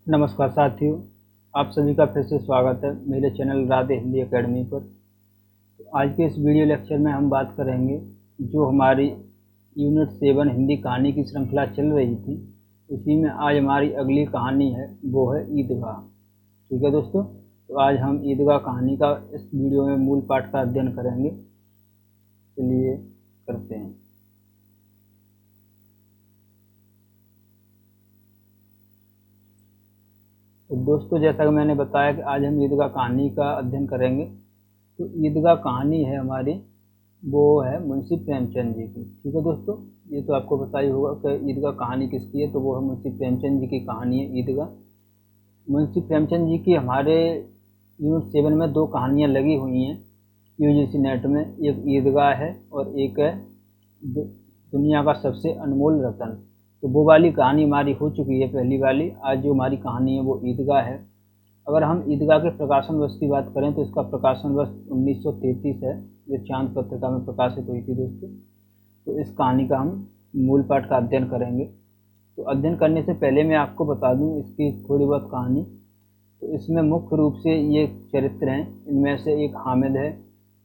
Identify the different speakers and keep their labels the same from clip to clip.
Speaker 1: नमस्कार साथियों, आप सभी का फिर से स्वागत है मेरे चैनल राधे हिंदी एकेडमी पर। तो आज के इस वीडियो लेक्चर में हम बात करेंगे जो हमारी यूनिट 7 हिंदी कहानी की श्रृंखला चल रही थी, उसी में आज हमारी अगली कहानी है, वो है ईदगाह। ठीक है दोस्तों, तो आज हम ईदगाह कहानी का इस वीडियो में मूल पाठ का अध्ययन करेंगे। चलिए करते हैं। तो दोस्तों, जैसा कि मैंने बताया कि आज हम ईदगाह कहानी का अध्ययन करेंगे। तो ईदगाह कहानी है हमारी, वो है मुंशी प्रेमचंद जी की। ठीक है दोस्तों, ये तो आपको पता ही होगा कि ईदगाह कहानी किसकी है, तो वो है मुंशी प्रेमचंद जी की कहानी है ईदगाह। मुंशी प्रेमचंद जी की हमारे यूनिट 7 में दो कहानियाँ लगी हुई हैं यूजीसी नेट में। एक ईदगाह है और एक है दुनिया का सबसे अनमोल रतन। तो वो वाली कहानी हमारी हो चुकी है, पहली वाली। आज जो हमारी कहानी है वो ईदगाह है। अगर हम ईदगाह के प्रकाशन वर्ष की बात करें तो इसका प्रकाशन वर्ष 1933 है, जो चांद पत्रिका में प्रकाशित हुई थी दोस्तों। तो इस कहानी का हम मूल पाठ का अध्ययन करेंगे। तो अध्ययन करने से पहले मैं आपको बता दूं इसकी थोड़ी बहुत कहानी। तो इसमें मुख्य रूप से ये चरित्र हैं। इनमें से एक हामिद है,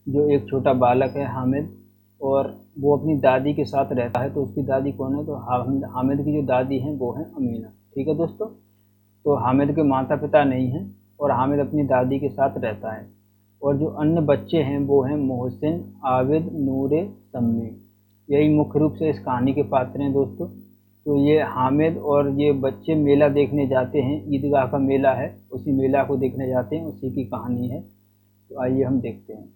Speaker 1: जो एक छोटा बालक है हामिद, और वो अपनी दादी के साथ रहता है। तो उसकी दादी कौन है? तो हामिद की जो दादी हैं वो हैं अमीना। ठीक है दोस्तों, तो हामिद के माता पिता नहीं हैं और हामिद अपनी दादी के साथ रहता है। और जो अन्य बच्चे हैं वो हैं मोहसिन, आबिद, नूरे, सम्मी। यही मुख्य रूप से इस कहानी के पात्र हैं दोस्तों। तो ये हामिद और ये बच्चे मेला देखने जाते हैं, ईदगाह का मेला है, उसी मेला को देखने जाते हैं, उसी की कहानी है। तो आइए हम देखते हैं।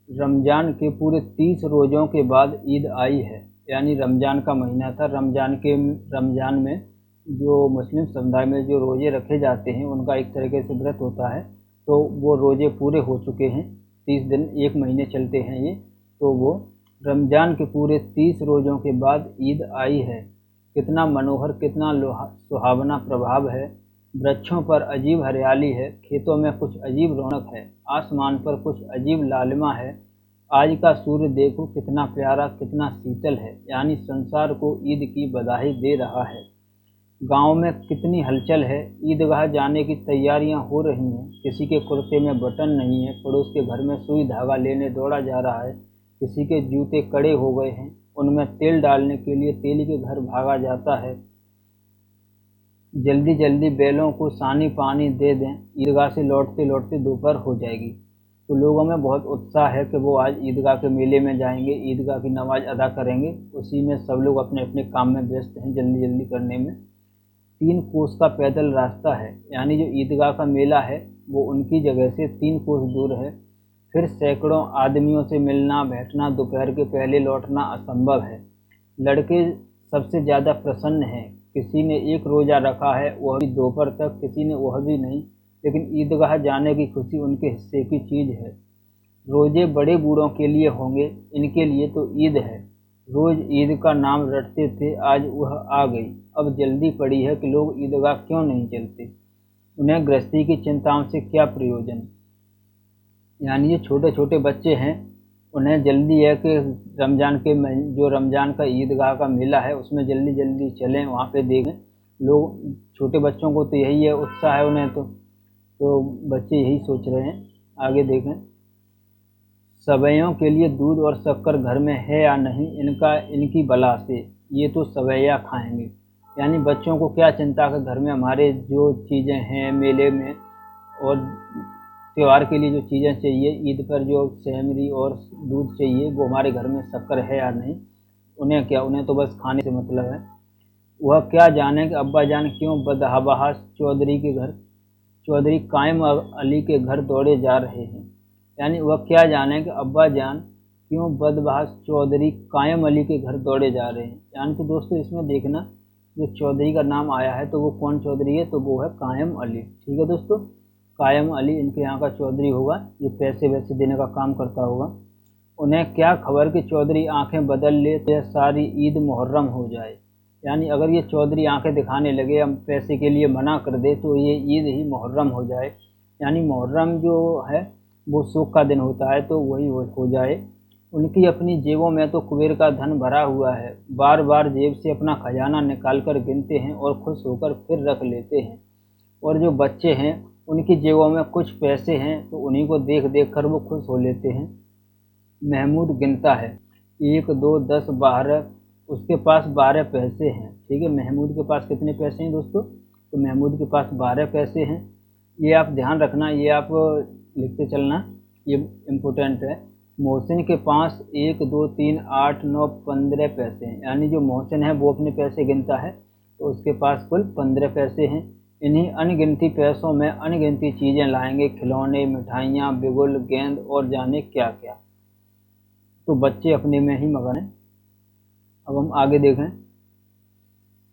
Speaker 1: रमज़ान के पूरे 30 रोज़ों के बाद ईद आई है। यानी रमज़ान का महीना था। रमज़ान में जो मुस्लिम समुदाय में जो रोज़े रखे जाते हैं उनका एक तरीके से व्रत होता है। तो वो रोज़े पूरे हो चुके हैं, 30 दिन, एक महीने चलते हैं ये। तो वो रमज़ान के पूरे 30 रोज़ों के बाद ईद आई है। कितना मनोहर, कितना सुहावना प्रभाव है। वृक्षों पर अजीब हरियाली है, खेतों में कुछ अजीब रौनक है, आसमान पर कुछ अजीब लालिमा है। आज का सूर्य देखो कितना प्यारा, कितना शीतल है, यानी संसार को ईद की बधाई दे रहा है। गांव में कितनी हलचल है। ईदगाह जाने की तैयारियां हो रही हैं। किसी के कुर्ते में बटन नहीं है, पड़ोस के घर में सुई धागा लेने दौड़ा जा रहा है। किसी के जूते कड़े हो गए हैं, उनमें तेल डालने के लिए तेली के घर भागा जाता है। जल्दी जल्दी बैलों को सानी पानी दे दें, ईदगाह से लौटते लौटते दोपहर हो जाएगी। तो लोगों में बहुत उत्साह है कि वो आज ईदगाह के मेले में जाएंगे, ईदगाह की नमाज अदा करेंगे। उसी में सब लोग अपने अपने काम में व्यस्त हैं, जल्दी जल्दी करने में। 3 कोस का पैदल रास्ता है, यानी जो ईदगाह का मेला है वो उनकी जगह से 3 कोस दूर है। फिर सैकड़ों आदमियों से मिलना बैठना, दोपहर के पहले लौटना असंभव है। लड़के सबसे ज़्यादा प्रसन्न हैं। किसी ने एक रोज़ा रखा है, वह भी दोपहर तक, किसी ने वह भी नहीं। लेकिन ईदगाह जाने की खुशी उनके हिस्से की चीज़ है। रोज़े बड़े बूढ़ों के लिए होंगे, इनके लिए तो ईद है। रोज़ ईद का नाम रटते थे, आज वह आ गई। अब जल्दी पड़ी है कि लोग ईदगाह क्यों नहीं चलते। उन्हें गृहस्थी की चिंताओं से क्या प्रयोजन। यानी ये छोटे छोटे बच्चे हैं, उन्हें जल्दी है कि जो रमज़ान का ईदगाह का मेला है उसमें जल्दी जल्दी चलें, वहाँ पे देखें लोग। छोटे बच्चों को तो यही है, उत्साह है उन्हें। तो बच्चे यही सोच रहे हैं। आगे देखें। सवैयों के लिए दूध और शक्कर घर में है या नहीं, इनकी बला से ये तो सवैया खाएंगे। यानी बच्चों को क्या चिंता कि घर में हमारे जो चीज़ें हैं मेले में और त्योहार के लिए जो चीज़ें चाहिए, ईद पर जो सेमरी और दूध चाहिए, वो हमारे घर में शक्कर है या नहीं। उन्हें क्या, उन्हें तो बस खाने से मतलब है। वह क्या जाने कि अब्बा जान क्यों बदहवास चौधरी कायम अली के घर दौड़े जा रहे हैं। यानी वह क्या जाने कि अब्बा जान क्यों बदबहास चौधरी कायम अली के घर दौड़े जा रहे हैं। यानी तो दोस्तों इसमें देखना, जो चौधरी का नाम आया है तो वो कौन चौधरी है, तो वो है कायम अली। ठीक है दोस्तों, कायम अली इनके यहाँ का चौधरी होगा, जो पैसे वैसे देने का काम करता होगा। उन्हें क्या खबर कि चौधरी आंखें बदल ले तो यह सारी ईद मुहर्रम हो जाए। यानी अगर ये चौधरी आंखें दिखाने लगे, हम पैसे के लिए मना कर दे, तो ये ईद ही मुहर्रम हो जाए। यानी मुहर्रम जो है वो शोक का दिन होता है, तो वही हो जाए। उनकी अपनी जेबों में तो कुबेर का धन भरा हुआ है, बार बार जेब से अपना खजाना निकाल कर गिनते हैं और खुश होकर फिर रख लेते हैं। और जो बच्चे हैं उनकी जेबों में कुछ पैसे हैं तो उन्हीं को देख देख कर वो खुश हो लेते हैं। महमूद गिनता है, 1 2 10 12, उसके पास 12 पैसे हैं। ठीक है, महमूद के पास कितने पैसे हैं दोस्तों? तो महमूद के पास 12 पैसे हैं। ये आप ध्यान रखना, ये आप लिखते चलना, ये इम्पोर्टेंट है। मोहसिन के पास 1 2 3 8 9 15 पैसे हैं, यानी जो मोहसिन है वो अपने पैसे गिनता है तो उसके पास कुल 15 पैसे हैं। इन्हीं अनगिनती पैसों में अनगिनती चीज़ें लाएंगे, खिलौने, मिठाइयाँ, बिगुल, गेंद और जाने क्या क्या। तो बच्चे अपने में ही मगन हैं। अब हम आगे देखें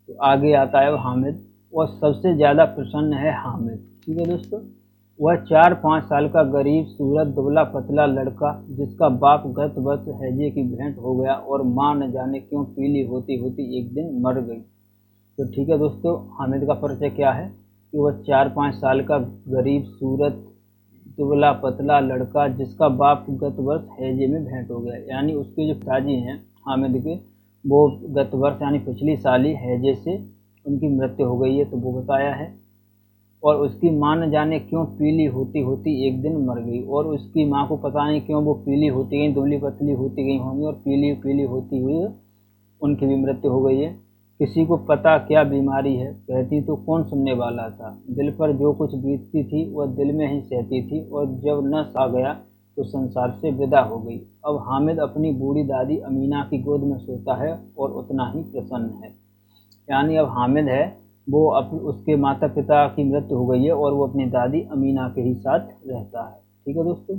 Speaker 1: तो आगे आता है हामिद, और सबसे ज़्यादा प्रसन्न है हामिद। ठीक है दोस्तों, वह 4-5 साल का गरीब सूरत दुबला पतला लड़का जिसका बाप गत वर्ष हैजे की भेंट हो गया और माँ न जाने क्यों पीली होती होती एक दिन मर गई। तो ठीक है दोस्तों, हामिद का परिचय क्या है कि वह 4-5 साल का गरीब सूरत दुबला पतला लड़का जिसका बाप गत वर्ष हैजे में भेंट हो गया, यानी उसके जो पिताजी हैं हामिद के, वो गत वर्ष यानी पिछली साल ही हैजे से उनकी मृत्यु हो गई है, तो वो बताया है। और उसकी माँ न जाने क्यों पीली होती होती एक दिन मर गई, और उसकी माँ को पता नहीं क्यों वो पीली होती गई, दुबली पतली होती गई होंगी और पीली पीली होती हुई उनकी भी मृत्यु हो गई है। किसी को पता क्या बीमारी है, कहती तो कौन सुनने वाला था। दिल पर जो कुछ बीतती थी वह दिल में ही सहती थी, और जब न सा गया तो संसार से विदा हो गई। अब हामिद अपनी बूढ़ी दादी अमीना की गोद में सोता है और उतना ही प्रसन्न है। यानी अब हामिद है वो उसके माता पिता की मृत्यु हो गई है और वो अपनी दादी अमीना के ही साथ रहता है। ठीक है दोस्तों,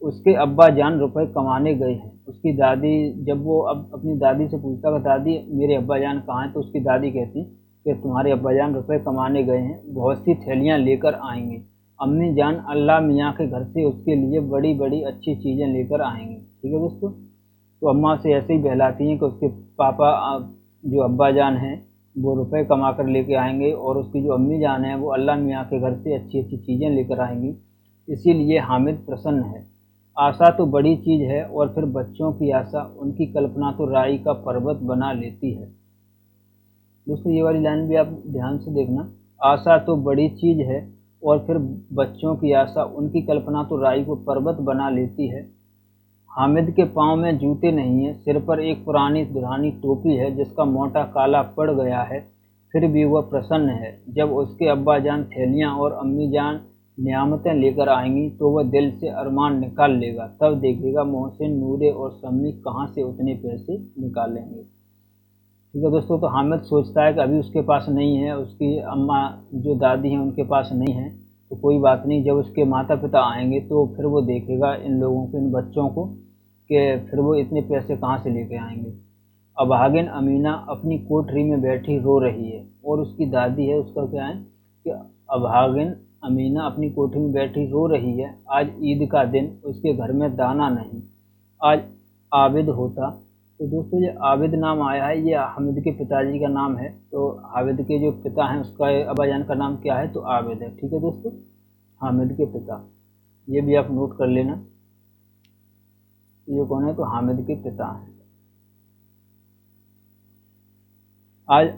Speaker 1: उसके अब्बा जान रुपए कमाने गए हैं। उसकी दादी, जब वो अब अपनी दादी से पूछता है दादी मेरे अब्बा जान कहाँ हैं, तो उसकी दादी कहती कि तुम्हारे अब्बा जान रुपए कमाने गए हैं, बहुत सी थैलियाँ लेकर आएंगे। अम्मी जान अल्लाह मियाँ के घर से उसके लिए बड़ी बड़ी अच्छी चीज़ें लेकर आएंगे। ठीक है दोस्तों, तो अम्मा से ऐसे ही बहलाती हैं कि उसके पापा जो अब्बा जान हैं वो रुपए कमा कर लेके आएंगे, और उसकी जो अम्मी जान है वो अल्लाह मियाँ के घर से अच्छी अच्छी चीज़ें लेकर आएंगी। इसीलिए हामिद प्रसन्न है। आशा तो बड़ी चीज़ है, और फिर बच्चों की आशा, उनकी कल्पना तो राई का पर्वत बना लेती है। दोस्तों ये वाली लाइन भी आप ध्यान से देखना, आशा तो बड़ी चीज़ है और फिर बच्चों की आशा, उनकी कल्पना तो राई को पर्वत बना लेती है। हामिद के पाँव में जूते नहीं है, सिर पर एक पुरानी दुल्हनी टोपी है जिसका मोटा काला पड़ गया है, फिर भी वह प्रसन्न है। जब उसके अब्बा जान थैलियाँ और अम्मी जान नियामतें लेकर आएंगी तो वह दिल से अरमान निकाल लेगा, तब देखेगा मोहसिन, नूरे और सम्मी कहाँ से उतने पैसे निकालेंगे। ठीक है दोस्तों, तो हामिद सोचता है कि अभी उसके पास नहीं है, उसकी अम्मा जो दादी हैं उनके पास नहीं है, तो कोई बात नहीं, जब उसके माता पिता आएंगे तो फिर वो देखेगा इन लोगों को, इन बच्चों को, कि फिर वो इतने पैसे कहाँ से लेके आएंगे। अभागिन अमीना अपनी कोठरी में बैठी रो रही है, और उसकी दादी है उसका क्या है कि अभागिन अमीना अपनी कोठरी में बैठी रो रही है। आज ईद का दिन, उसके घर में दाना नहीं, आज आबिद होता। तो दोस्तों ये आबिद नाम आया है, ये हामिद के पिताजी का नाम है। तो आबिद के जो पिता हैं उसका अब्बाजान का नाम क्या है, तो आबिद है। ठीक है दोस्तों, हामिद के पिता, ये भी आप नोट कर लेना, ये कौन है, तो हामिद के पिता हैं। आज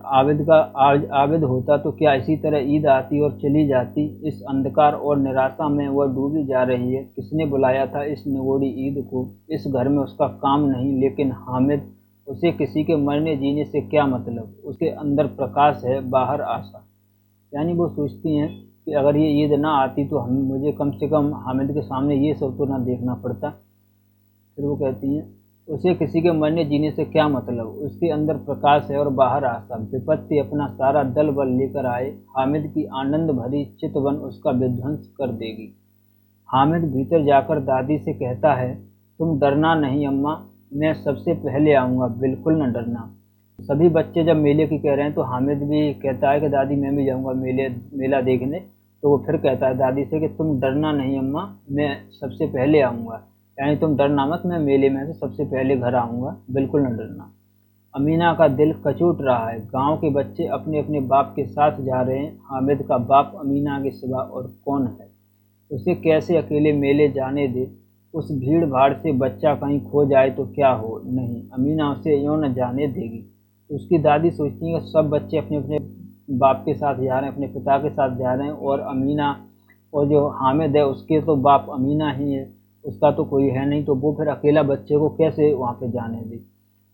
Speaker 1: आबिद होता तो क्या इसी तरह ईद आती और चली जाती। इस अंधकार और निराशा में वह डूबी जा रही है। किसने बुलाया था इस निगोड़ी ईद को, इस घर में उसका काम नहीं, लेकिन हामिद, उसे किसी के मरने जीने से क्या मतलब, उसके अंदर प्रकाश है, बाहर आशा। यानी वो सोचती हैं कि अगर ये ईद ना आती तो हम, मुझे कम से कम हामिद के सामने ये सब तो ना देखना पड़ता। फिर वो कहती हैं उसे किसी के मरने जीने से क्या मतलब, उसके अंदर प्रकाश है और बाहर आशा। विपत्ति अपना सारा दल बल लेकर आए, हामिद की आनंद भरी चितवन उसका विध्वंस कर देगी। हामिद भीतर जाकर दादी से कहता है, तुम डरना नहीं अम्मा, मैं सबसे पहले आऊँगा, बिल्कुल न डरना। सभी बच्चे जब मेले की कह रहे हैं तो हामिद भी कहता है कि दादी मैं भी जाऊँगा मेला देखने। तो वो फिर कहता है दादी से कि तुम डरना नहीं अम्मा, मैं सबसे पहले आऊँगा, यानी तुम डरना मत, मैं मेले में से सबसे पहले घर आऊँगा, बिल्कुल न डरना। अमीना का दिल कचूट रहा है। गांव के बच्चे अपने अपने बाप के साथ जा रहे हैं। हामिद का बाप अमीना के सिवा और कौन है, उसे कैसे अकेले मेले जाने दे। उस भीड़ भाड़ से बच्चा कहीं खो जाए तो क्या हो, नहीं, अमीना उसे यूं न जाने देगी। तो उसकी दादी सोचती है कि सब बच्चे अपने अपने बाप के साथ जा रहे हैं, अपने पिता के साथ जा रहे हैं, और अमीना और जो हामिद है उसके तो बाप अमीना ही है, उसका तो कोई है नहीं, तो वो फिर अकेला बच्चे को कैसे वहाँ पे जाने दे।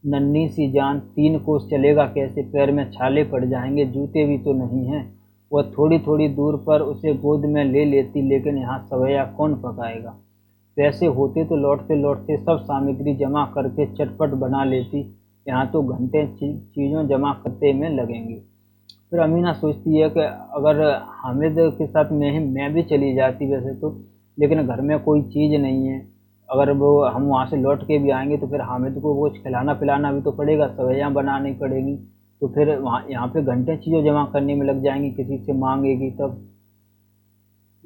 Speaker 1: नन्ही सी जान 3 कोस चलेगा कैसे, पैर में छाले पड़ जाएंगे, जूते भी तो नहीं हैं। वह थोड़ी थोड़ी दूर पर उसे गोद में ले लेती, लेकिन यहाँ सवैया कौन पकाएगा। पैसे होते तो लौटते लौटते सब सामग्री जमा करके चटपट बना लेती, यहाँ तो घंटे चीज़ों जमा करते में लगेंगे। फिर अमीना सोचती है कि अगर हामिद के साथ मैं भी चली जाती वैसे तो, लेकिन घर में कोई चीज़ नहीं है। अगर वो हम वहाँ से लौट के भी आएंगे तो फिर हामिद को कुछ खिलाना पिलाना भी तो पड़ेगा, सवैयाँ बनानी पड़ेगी, तो फिर वहाँ यहाँ पे घंटे चीज़ों जमा करने में लग जाएंगी, किसी से मांगेगी तब।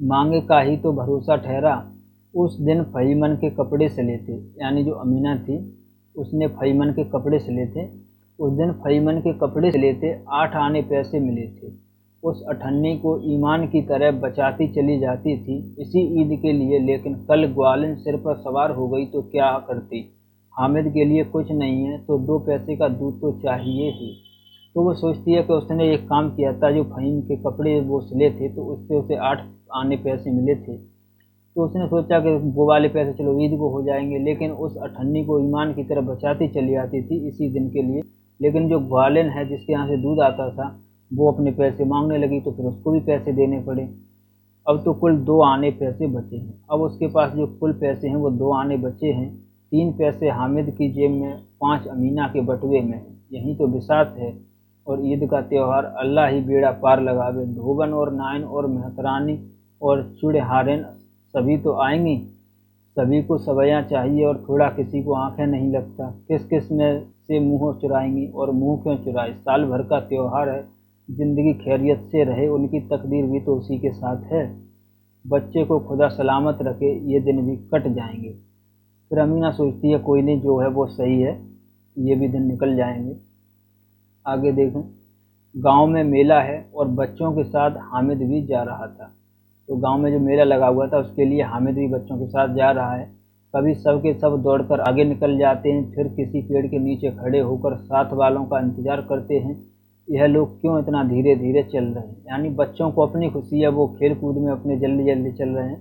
Speaker 1: मांगे का ही तो भरोसा ठहरा। उस दिन फहीमन के कपड़े सिले थे, यानी जो अमीना थी उसने फहीमन के कपड़े सिले थे। उस दिन फहीमन के कपड़े सिले थे, 8 आने पैसे मिले थे। उस अठन्नी को ईमान की तरह बचाती चली जाती थी इसी ईद के लिए, लेकिन कल ग्वालिन सिर पर सवार हो गई तो क्या करती। हामिद के लिए कुछ नहीं है तो 2 पैसे का दूध तो चाहिए ही। तो वो सोचती है कि उसने एक काम किया था, जो फ़हीम के कपड़े वो सिले थे तो उससे उसे 8 आने पैसे मिले थे। तो उसने सोचा कि वो वाले पैसे चलो ईद को हो जाएंगे, लेकिन उस अठन्नी को ईमान की तरह बचाती चली आती थी इसी दिन के लिए। लेकिन जो ग्वालिन है जिसके यहाँ से दूध आता था वो अपने पैसे मांगने लगी, तो फिर उसको भी पैसे देने पड़े। अब तो कुल 2 आने पैसे बचे हैं। अब उसके पास जो कुल पैसे हैं वो 2 आने बचे हैं। 3 पैसे हामिद की जेब में, 5 अमीना के बटुए में है। यही तो बिसात है। और ईद का त्यौहार अल्लाह ही बेड़ा पार लगावे। धोबन और नाइन और मेहतरानी और चूड़हारेन सभी तो आएंगी। सभी को सवैयाँ चाहिए और थोड़ा किसी को आंखें नहीं लगता। किस किस में से मुंह चुराएंगी, और मुंह क्यों चुराए, साल भर का त्योहार है। जिंदगी खैरियत से रहे, उनकी तकदीर भी तो उसी के साथ है। बच्चे को खुदा सलामत रखे, ये दिन भी कट जाएंगे। फिर अमीना सोचती है कोई नहीं, जो है वो सही है, ये भी दिन निकल जाएंगे। आगे देखें। गांव में मेला है और बच्चों के साथ हामिद भी जा रहा था। तो गांव में जो मेला लगा हुआ था उसके लिए हामिद भी बच्चों के साथ जा रहा है। कभी सब के सब दौड़कर आगे निकल जाते हैं, फिर किसी पेड़ के नीचे खड़े होकर साथ वालों का इंतजार करते हैं। यह लोग क्यों इतना धीरे धीरे चल रहे हैं, यानी बच्चों को अपनी खुशी है, वो खेल कूद में अपने जल्दी जल्दी चल रहे हैं।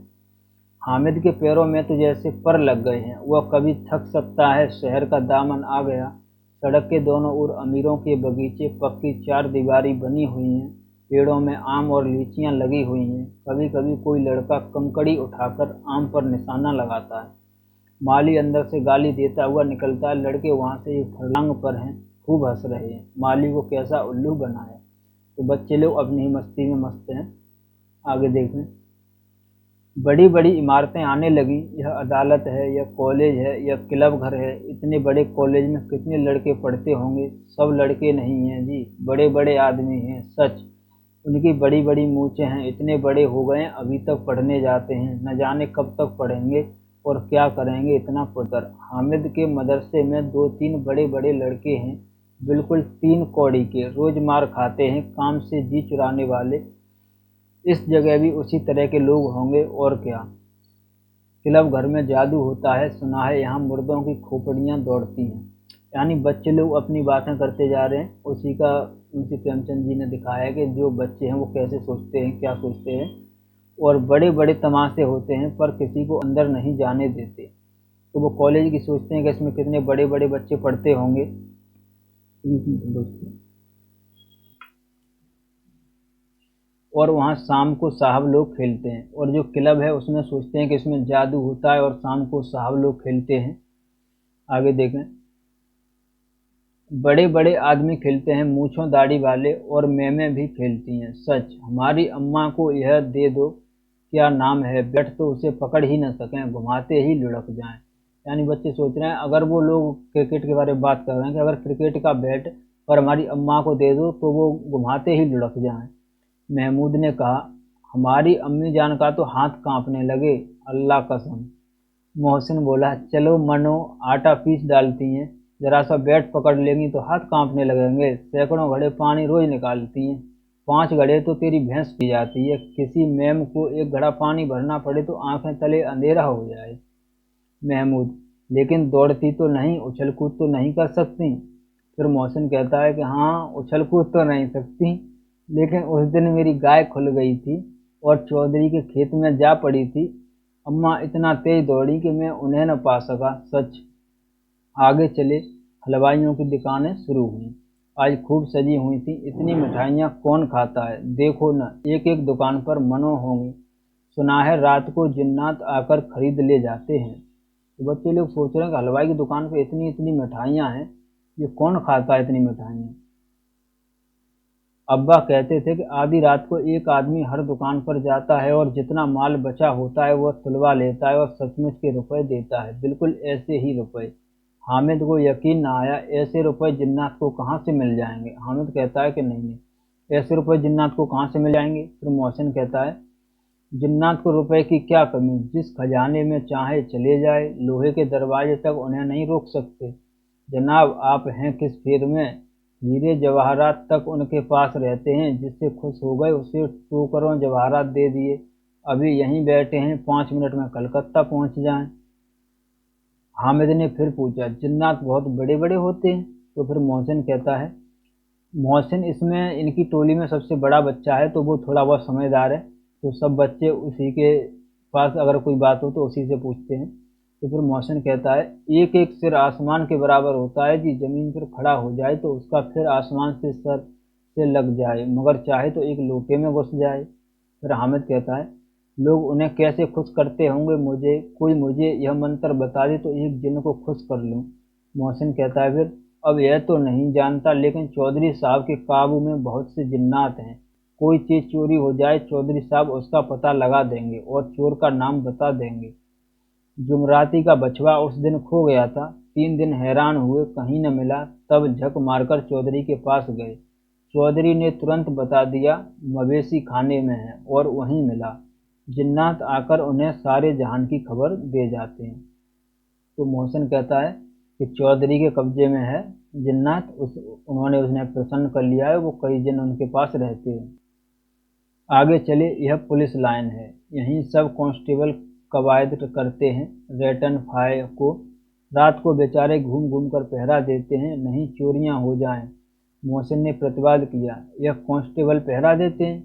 Speaker 1: हामिद के पैरों में तो जैसे पर लग गए हैं, वह कभी थक सकता है। शहर का दामन आ गया। सड़क के दोनों ओर अमीरों के बगीचे, पक्की 4 दीवारी बनी हुई हैं। पेड़ों में आम और लीचियां लगी हुई हैं। कभी कभी कोई लड़का कंकड़ी उठाकर आम पर निशाना लगाता है। माली अंदर से गाली देता हुआ निकलता है। लड़के वहां से एक फर्लांग पर हैं, खूब हंस रहे हैं। माली को कैसा उल्लू बनाया। तो बच्चे लोग अपनी ही मस्ती में मस्त हैं। आगे देखें। बड़ी बड़ी इमारतें आने लगी। यह अदालत है, यह कॉलेज है, यह क्लब घर है। इतने बड़े कॉलेज में कितने लड़के पढ़ते होंगे। सब लड़के नहीं हैं जी, बड़े बड़े आदमी हैं सच। उनकी बड़ी बड़ी मूछें हैं, इतने बड़े हो गए हैं अभी तक पढ़ने जाते हैं। न जाने कब तक पढ़ेंगे और क्या करेंगे इतना पढ़कर। हामिद के मदरसे में 2-3 बड़े बड़े लड़के हैं, बिल्कुल 3 कौड़ी के, रोज मार खाते हैं, काम से जी चुराने वाले। इस जगह भी उसी तरह के लोग होंगे और क्या। क्लब घर में जादू होता है, सुना है यहाँ मुर्दों की खोपड़ियाँ दौड़ती हैं। यानी बच्चे लोग अपनी बातें करते जा रहे हैं, उसी का मुंशी प्रेमचंद जी ने दिखाया है कि जो बच्चे हैं वो कैसे सोचते हैं, क्या सोचते हैं। और बड़े बड़े तमाशे होते हैं पर किसी को अंदर नहीं जाने देते। तो वो कॉलेज की सोचते हैं कि इसमें कितने बड़े बड़े बच्चे पढ़ते होंगे। और वहाँ शाम को साहब लोग खेलते हैं। और जो क्लब है उसमें सोचते हैं कि इसमें जादू होता है और शाम को साहब लोग खेलते हैं। आगे देखें। बड़े बड़े आदमी खेलते हैं, मूछों दाढ़ी वाले, और मैमें भी खेलती हैं सच। हमारी अम्मा को यह दे दो, क्या नाम है, बैट तो उसे पकड़ ही न सकें, घुमाते ही लुढ़क जाएं। यानी बच्चे सोच रहे हैं, अगर वो लोग क्रिकेट के बारे में बात कर रहे हैं कि अगर क्रिकेट का बैट पर हमारी अम्मा को दे दो तो वो घुमाते ही लुढ़क जाएं। महमूद ने कहा। हमारी अम्मी जान का तो हाथ कांपने लगे, अल्लाह कसम। मोहसिन बोला, चलो मनो, आटा पीस डालती हैं, जरा सा बैट पकड़ लेंगी तो हाथ कांपने लगेंगे। सैकड़ों घड़े पानी रोज निकालती हैं, 5 घड़े तो तेरी भैंस पी जाती है। किसी मैम को 1 घड़ा पानी भरना पड़े तो आंखें तले अंधेरा हो जाए। महमूद, लेकिन दौड़ती तो नहीं, उछल कूद तो नहीं कर सकती। फिर मोहसिन कहता है कि हाँ, उछल कूद तो नहीं सकती, लेकिन उस दिन मेरी गाय खुल गई थी और चौधरी के खेत में जा पड़ी थी। अम्मा इतना तेज दौड़ी कि मैं उन्हें न पा सका। सच। आगे चले, हलवाइयों की दुकानें शुरू हुई। आज खूब सजी हुई थी। इतनी मिठाइयाँ कौन खाता है, देखो न, एक एक दुकान पर मनो होंगी। सुना है रात को जिन्नात आकर खरीद ले जाते हैं। तो बच्चे लोग सोच रहे हैं कि हलवाई की दुकान पे इतनी इतनी मिठाइयाँ हैं, ये कौन खाता है इतनी मिठाइयाँ। अब्बा कहते थे कि आधी रात को एक आदमी हर दुकान पर जाता है और जितना माल बचा होता है वह तुलवा लेता है और सचमुच के रुपए देता है, बिल्कुल ऐसे ही रुपए। हामिद को यकीन न आया, ऐसे रुपए जिन्नात को कहाँ से मिल जाएंगे। हामिद कहता है कि नहीं नहीं, ऐसे रुपए जिन्नात को कहाँ से मिल जाएंगे। फिर मोहसिन कहता है, जिन्नात को रुपए की क्या कमी, जिस खजाने में चाहे चले जाए, लोहे के दरवाजे तक उन्हें नहीं रोक सकते। जनाब, आप हैं किस फेर में, हीरे जवाहरात तक उनके पास रहते हैं। जिससे खुश हो गए उसे टोकरों जवाहरात दे दिए। अभी यहीं बैठे हैं, 5 मिनट में कलकत्ता पहुंच जाएं। हामिद ने फिर पूछा, जिन्नात बहुत बड़े बड़े होते हैं। तो फिर मोहसिन कहता है, मोहसिन इसमें इनकी टोली में सबसे बड़ा बच्चा है, तो वो थोड़ा बहुत समझदार है, तो सब बच्चे उसी के पास अगर कोई बात हो तो उसी से पूछते हैं। तो फिर मोहसिन कहता है, एक एक सिर आसमान के बराबर होता है जी, जमीन पर खड़ा हो जाए तो उसका फिर आसमान से सर से लग जाए, मगर चाहे तो एक लोटे में घुस जाए। फिर हामिद कहता है, लोग उन्हें कैसे खुश करते होंगे, मुझे यह मंत्र बता दे तो एक जिन को खुश कर लूं। मोहसिन कहता है फिर, अब यह तो नहीं जानता, लेकिन चौधरी साहब के काबू में बहुत से जिन्नात हैं। कोई चीज चोरी हो जाए, चौधरी साहब उसका पता लगा देंगे और चोर का नाम बता देंगे। जुमराती का बछवा उस दिन खो गया था। 3 दिन हैरान हुए, कहीं न मिला। तब झक मारकर चौधरी के पास गए। चौधरी ने तुरंत बता दिया, मवेशी खाने में है, और वहीं मिला। जिन्नात आकर उन्हें सारे जहान की खबर दे जाते हैं। तो मोहसिन कहता है कि चौधरी के कब्जे में है जिन्नात, उन्हें प्रसन्न कर लिया है, वो कई दिन उनके पास रहते हैं। आगे चले, यह पुलिस लाइन है। यहीं सब कांस्टेबल कवायद करते हैं रेटन फाय को। रात को बेचारे घूम घूम कर पहरा देते हैं, नहीं चोरियां हो जाएं। मोहसिन ने प्रतिवाद किया, यह कांस्टेबल पहरा देते हैं,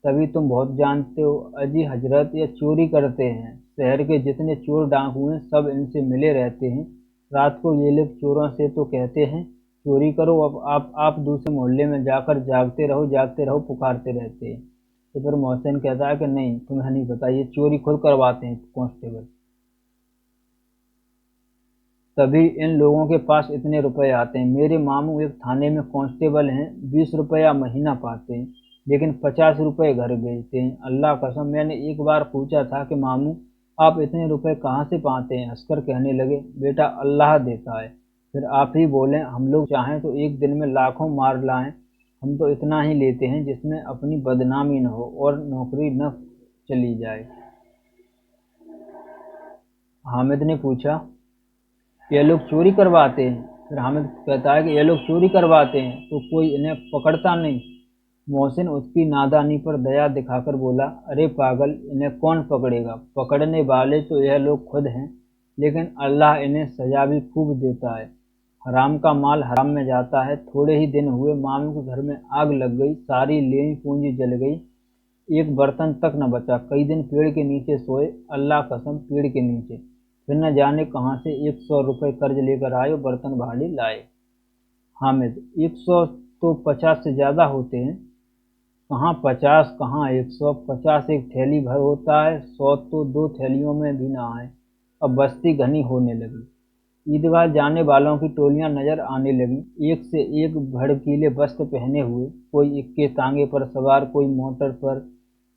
Speaker 1: तभी तुम बहुत जानते हो। अजी हजरत, ये चोरी करते हैं। शहर के जितने चोर डाकू हैं सब इनसे मिले रहते हैं। रात को ये लोग चोरों से तो कहते हैं चोरी करो, अब आप दूसरे मोहल्ले में जाकर जागते रहो पुकारते रहते हैं। तो फिर मोहसिन कहता है कि नहीं, तुम्हें नहीं पता, ये चोरी खुद करवाते हैं कांस्टेबल। तभी इन लोगों के पास इतने रुपए आते हैं। मेरे मामू एक थाने में कांस्टेबल हैं, 20 रुपया महीना पाते हैं, लेकिन 50 रुपए घर भेजते हैं। अल्लाह कसम, मैंने एक बार पूछा था कि मामू आप इतने रुपए कहाँ से पाते हैं। हंसकर कहने लगे, बेटा अल्लाह देता है। फिर आप ही बोलें, हम लोग चाहें तो एक दिन में लाखों मार लाएं। हम तो इतना ही लेते हैं जिसमें अपनी बदनामी न हो और नौकरी न चली जाए। हामिद ने पूछा, ये लोग चोरी करवाते हैं। फिर हामिद कहता है कि ये लोग चोरी करवाते हैं तो कोई इन्हें पकड़ता नहीं। मोहसिन उसकी नादानी पर दया दिखाकर बोला, अरे पागल, इन्हें कौन पकड़ेगा, पकड़ने वाले तो यह लोग खुद हैं, लेकिन अल्लाह इन्हें सजा भी खूब देता है। हराम का माल हराम में जाता है। थोड़े ही दिन हुए, मामू के घर में आग लग गई, सारी लेवी पूंजी जल गई, एक बर्तन तक न बचा। कई दिन पेड़ के नीचे सोए, अल्लाह कसम पेड़ के नीचे। फिर न जाने कहाँ से 100 रुपये कर्ज लेकर आए और बर्तन भाड़ी लाए। हामिद, 100 तो 50 से ज्यादा होते हैं। कहाँ 50, कहाँ 100, 50 एक थैली भर होता है, 100 तो 2 थैलियों में भी ना आए। अब बस्ती घनी होने लगी। ईदगाह जाने वालों की टोलियां नजर आने लगी, एक से एक भड़कीले वस्त्र पहने हुए, कोई इक्के तांगे पर सवार, कोई मोटर पर।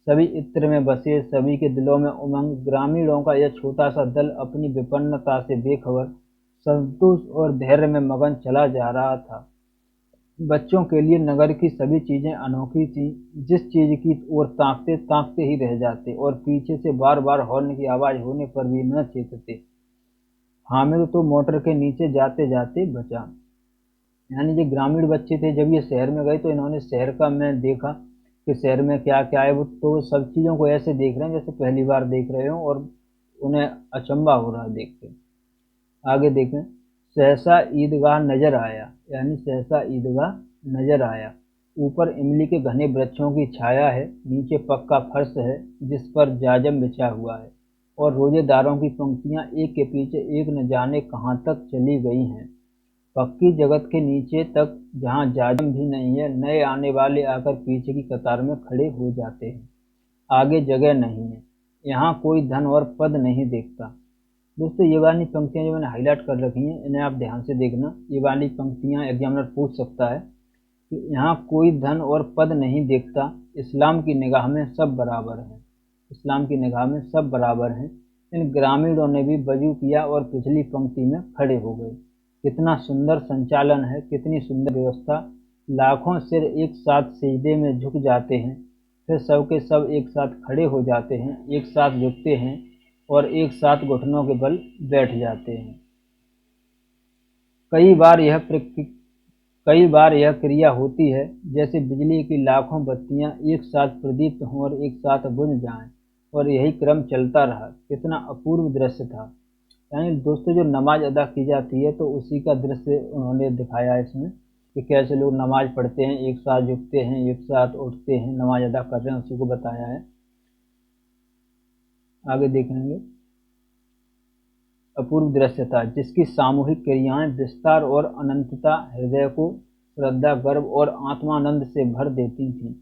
Speaker 1: सभी इत्र में बसे, सभी के दिलों में उमंग। ग्रामीणों का यह छोटा सा दल अपनी विपन्नता से बेखबर, संतोष और धैर्य में मगन चला जा रहा था। बच्चों के लिए नगर की सभी चीजें अनोखी थी। जिस चीज की ओर ताकते ताकते ही रह जाते और पीछे से बार बार हॉर्न की आवाज होने पर भी न चेतते। हामिद तो मोटर के नीचे जाते जाते बचा। यानी जो ग्रामीण बच्चे थे, जब ये शहर में गए तो इन्होंने शहर का मैं देखा कि शहर में क्या क्या है। वो तो सब चीज़ों को ऐसे देख रहे हैं जैसे पहली बार देख रहे हो, और उन्हें अचंभा हो रहा देख के। आगे देखें, सहसा ईदगाह नजर आया, यानी सहसा ईदगाह नजर आया। ऊपर इमली के घने वृक्षों की छाया है, नीचे पक्का फर्श है जिस पर जाजम बिछा हुआ है, और रोजेदारों की पंक्तियां एक के पीछे एक न जाने कहाँ तक चली गई हैं। पक्की जगत के नीचे तक, जहाँ जाजम भी नहीं है, नए आने वाले आकर पीछे की कतार में खड़े हो जाते हैं। आगे जगह नहीं है, यहाँ कोई धन और पद नहीं देखता। दोस्तों, ये वाली पंक्तियां जो मैंने हाईलाइट कर रखी हैं, इन्हें आप ध्यान से देखना। ये वाली पंक्तियां एग्जामिनर पूछ सकता है कि यहाँ कोई धन और पद नहीं देखता, इस्लाम की निगाह में सब बराबर हैं। इस्लाम की निगाह में सब बराबर हैं। इन ग्रामीणों ने भी वजू किया और पिछली पंक्ति में खड़े हो गए। कितना सुंदर संचालन है, कितनी सुंदर व्यवस्था। लाखों सिर एक साथ सिजदे में झुक जाते हैं, फिर सब के सब एक साथ खड़े हो जाते हैं, एक साथ झुकते हैं और एक साथ घुटनों के बल बैठ जाते हैं। कई बार यह क्रिया होती है जैसे बिजली की लाखों बत्तियां एक साथ प्रदीप्त हों और एक साथ बुझ जाएं, और यही क्रम चलता रहा। कितना अपूर्व दृश्य था। यानी दोस्तों, जो नमाज अदा की जाती है तो उसी का दृश्य उन्होंने दिखाया है इसमें, कि कैसे लोग नमाज पढ़ते हैं, एक साथ झुकते हैं, एक साथ उठते हैं, नमाज अदा कर रहे हैं, उसी को बताया है। आगे देखेंगे, अपूर्व दृश्य था जिसकी सामूहिक क्रियाएं विस्तार और अनंतता हृदय को श्रद्धा, गर्व और आत्मानंद से भर देती थीं।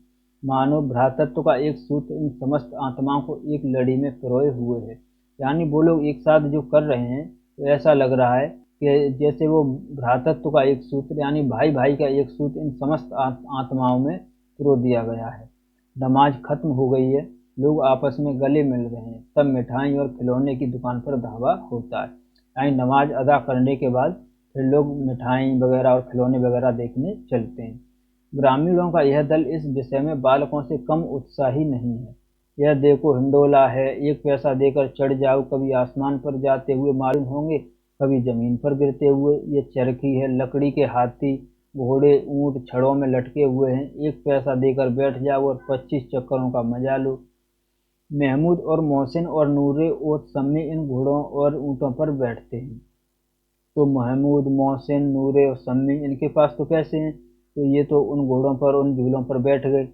Speaker 1: मानो भ्रातृत्व का एक सूत्र इन समस्त आत्माओं को एक लड़ी में पिरोए हुए है। यानी वो लोग एक साथ जो कर रहे हैं, तो ऐसा लग रहा है कि जैसे वो भ्रातृत्व का एक सूत्र, यानी भाई भाई का एक सूत्र इन समस्त आत्माओं में पिरो दिया गया है। नमाज खत्म हो गई है, लोग आपस में गले मिल रहे हैं, तब मिठाई और खिलौने की दुकान पर धावा होता है। यानी नमाज अदा करने के बाद फिर लोग मिठाई वगैरह और खिलौने वगैरह देखने चलते हैं। ग्रामीणों का यह दल इस विषय में बालकों से कम उत्साही नहीं है। यह देखो हिंडोला है, एक पैसा देकर चढ़ जाओ, कभी आसमान पर जाते हुए मालूम होंगे, कभी जमीन पर गिरते हुए। ये चरखी है, लकड़ी के हाथी, घोड़े, ऊंट छड़ों में लटके हुए हैं, एक पैसा देकर बैठ जाओ और 25 चक्करों का मजा लो। महमूद और मोहसिन और नूरे और सम्मी इन घोड़ों और ऊँटों पर बैठते हैं। तो महमूद, मोहसिन, नूरे और सम्मी, इनके पास तो पैसे हैं, तो ये तो उन घोड़ों पर, उन झूलों पर बैठ गए।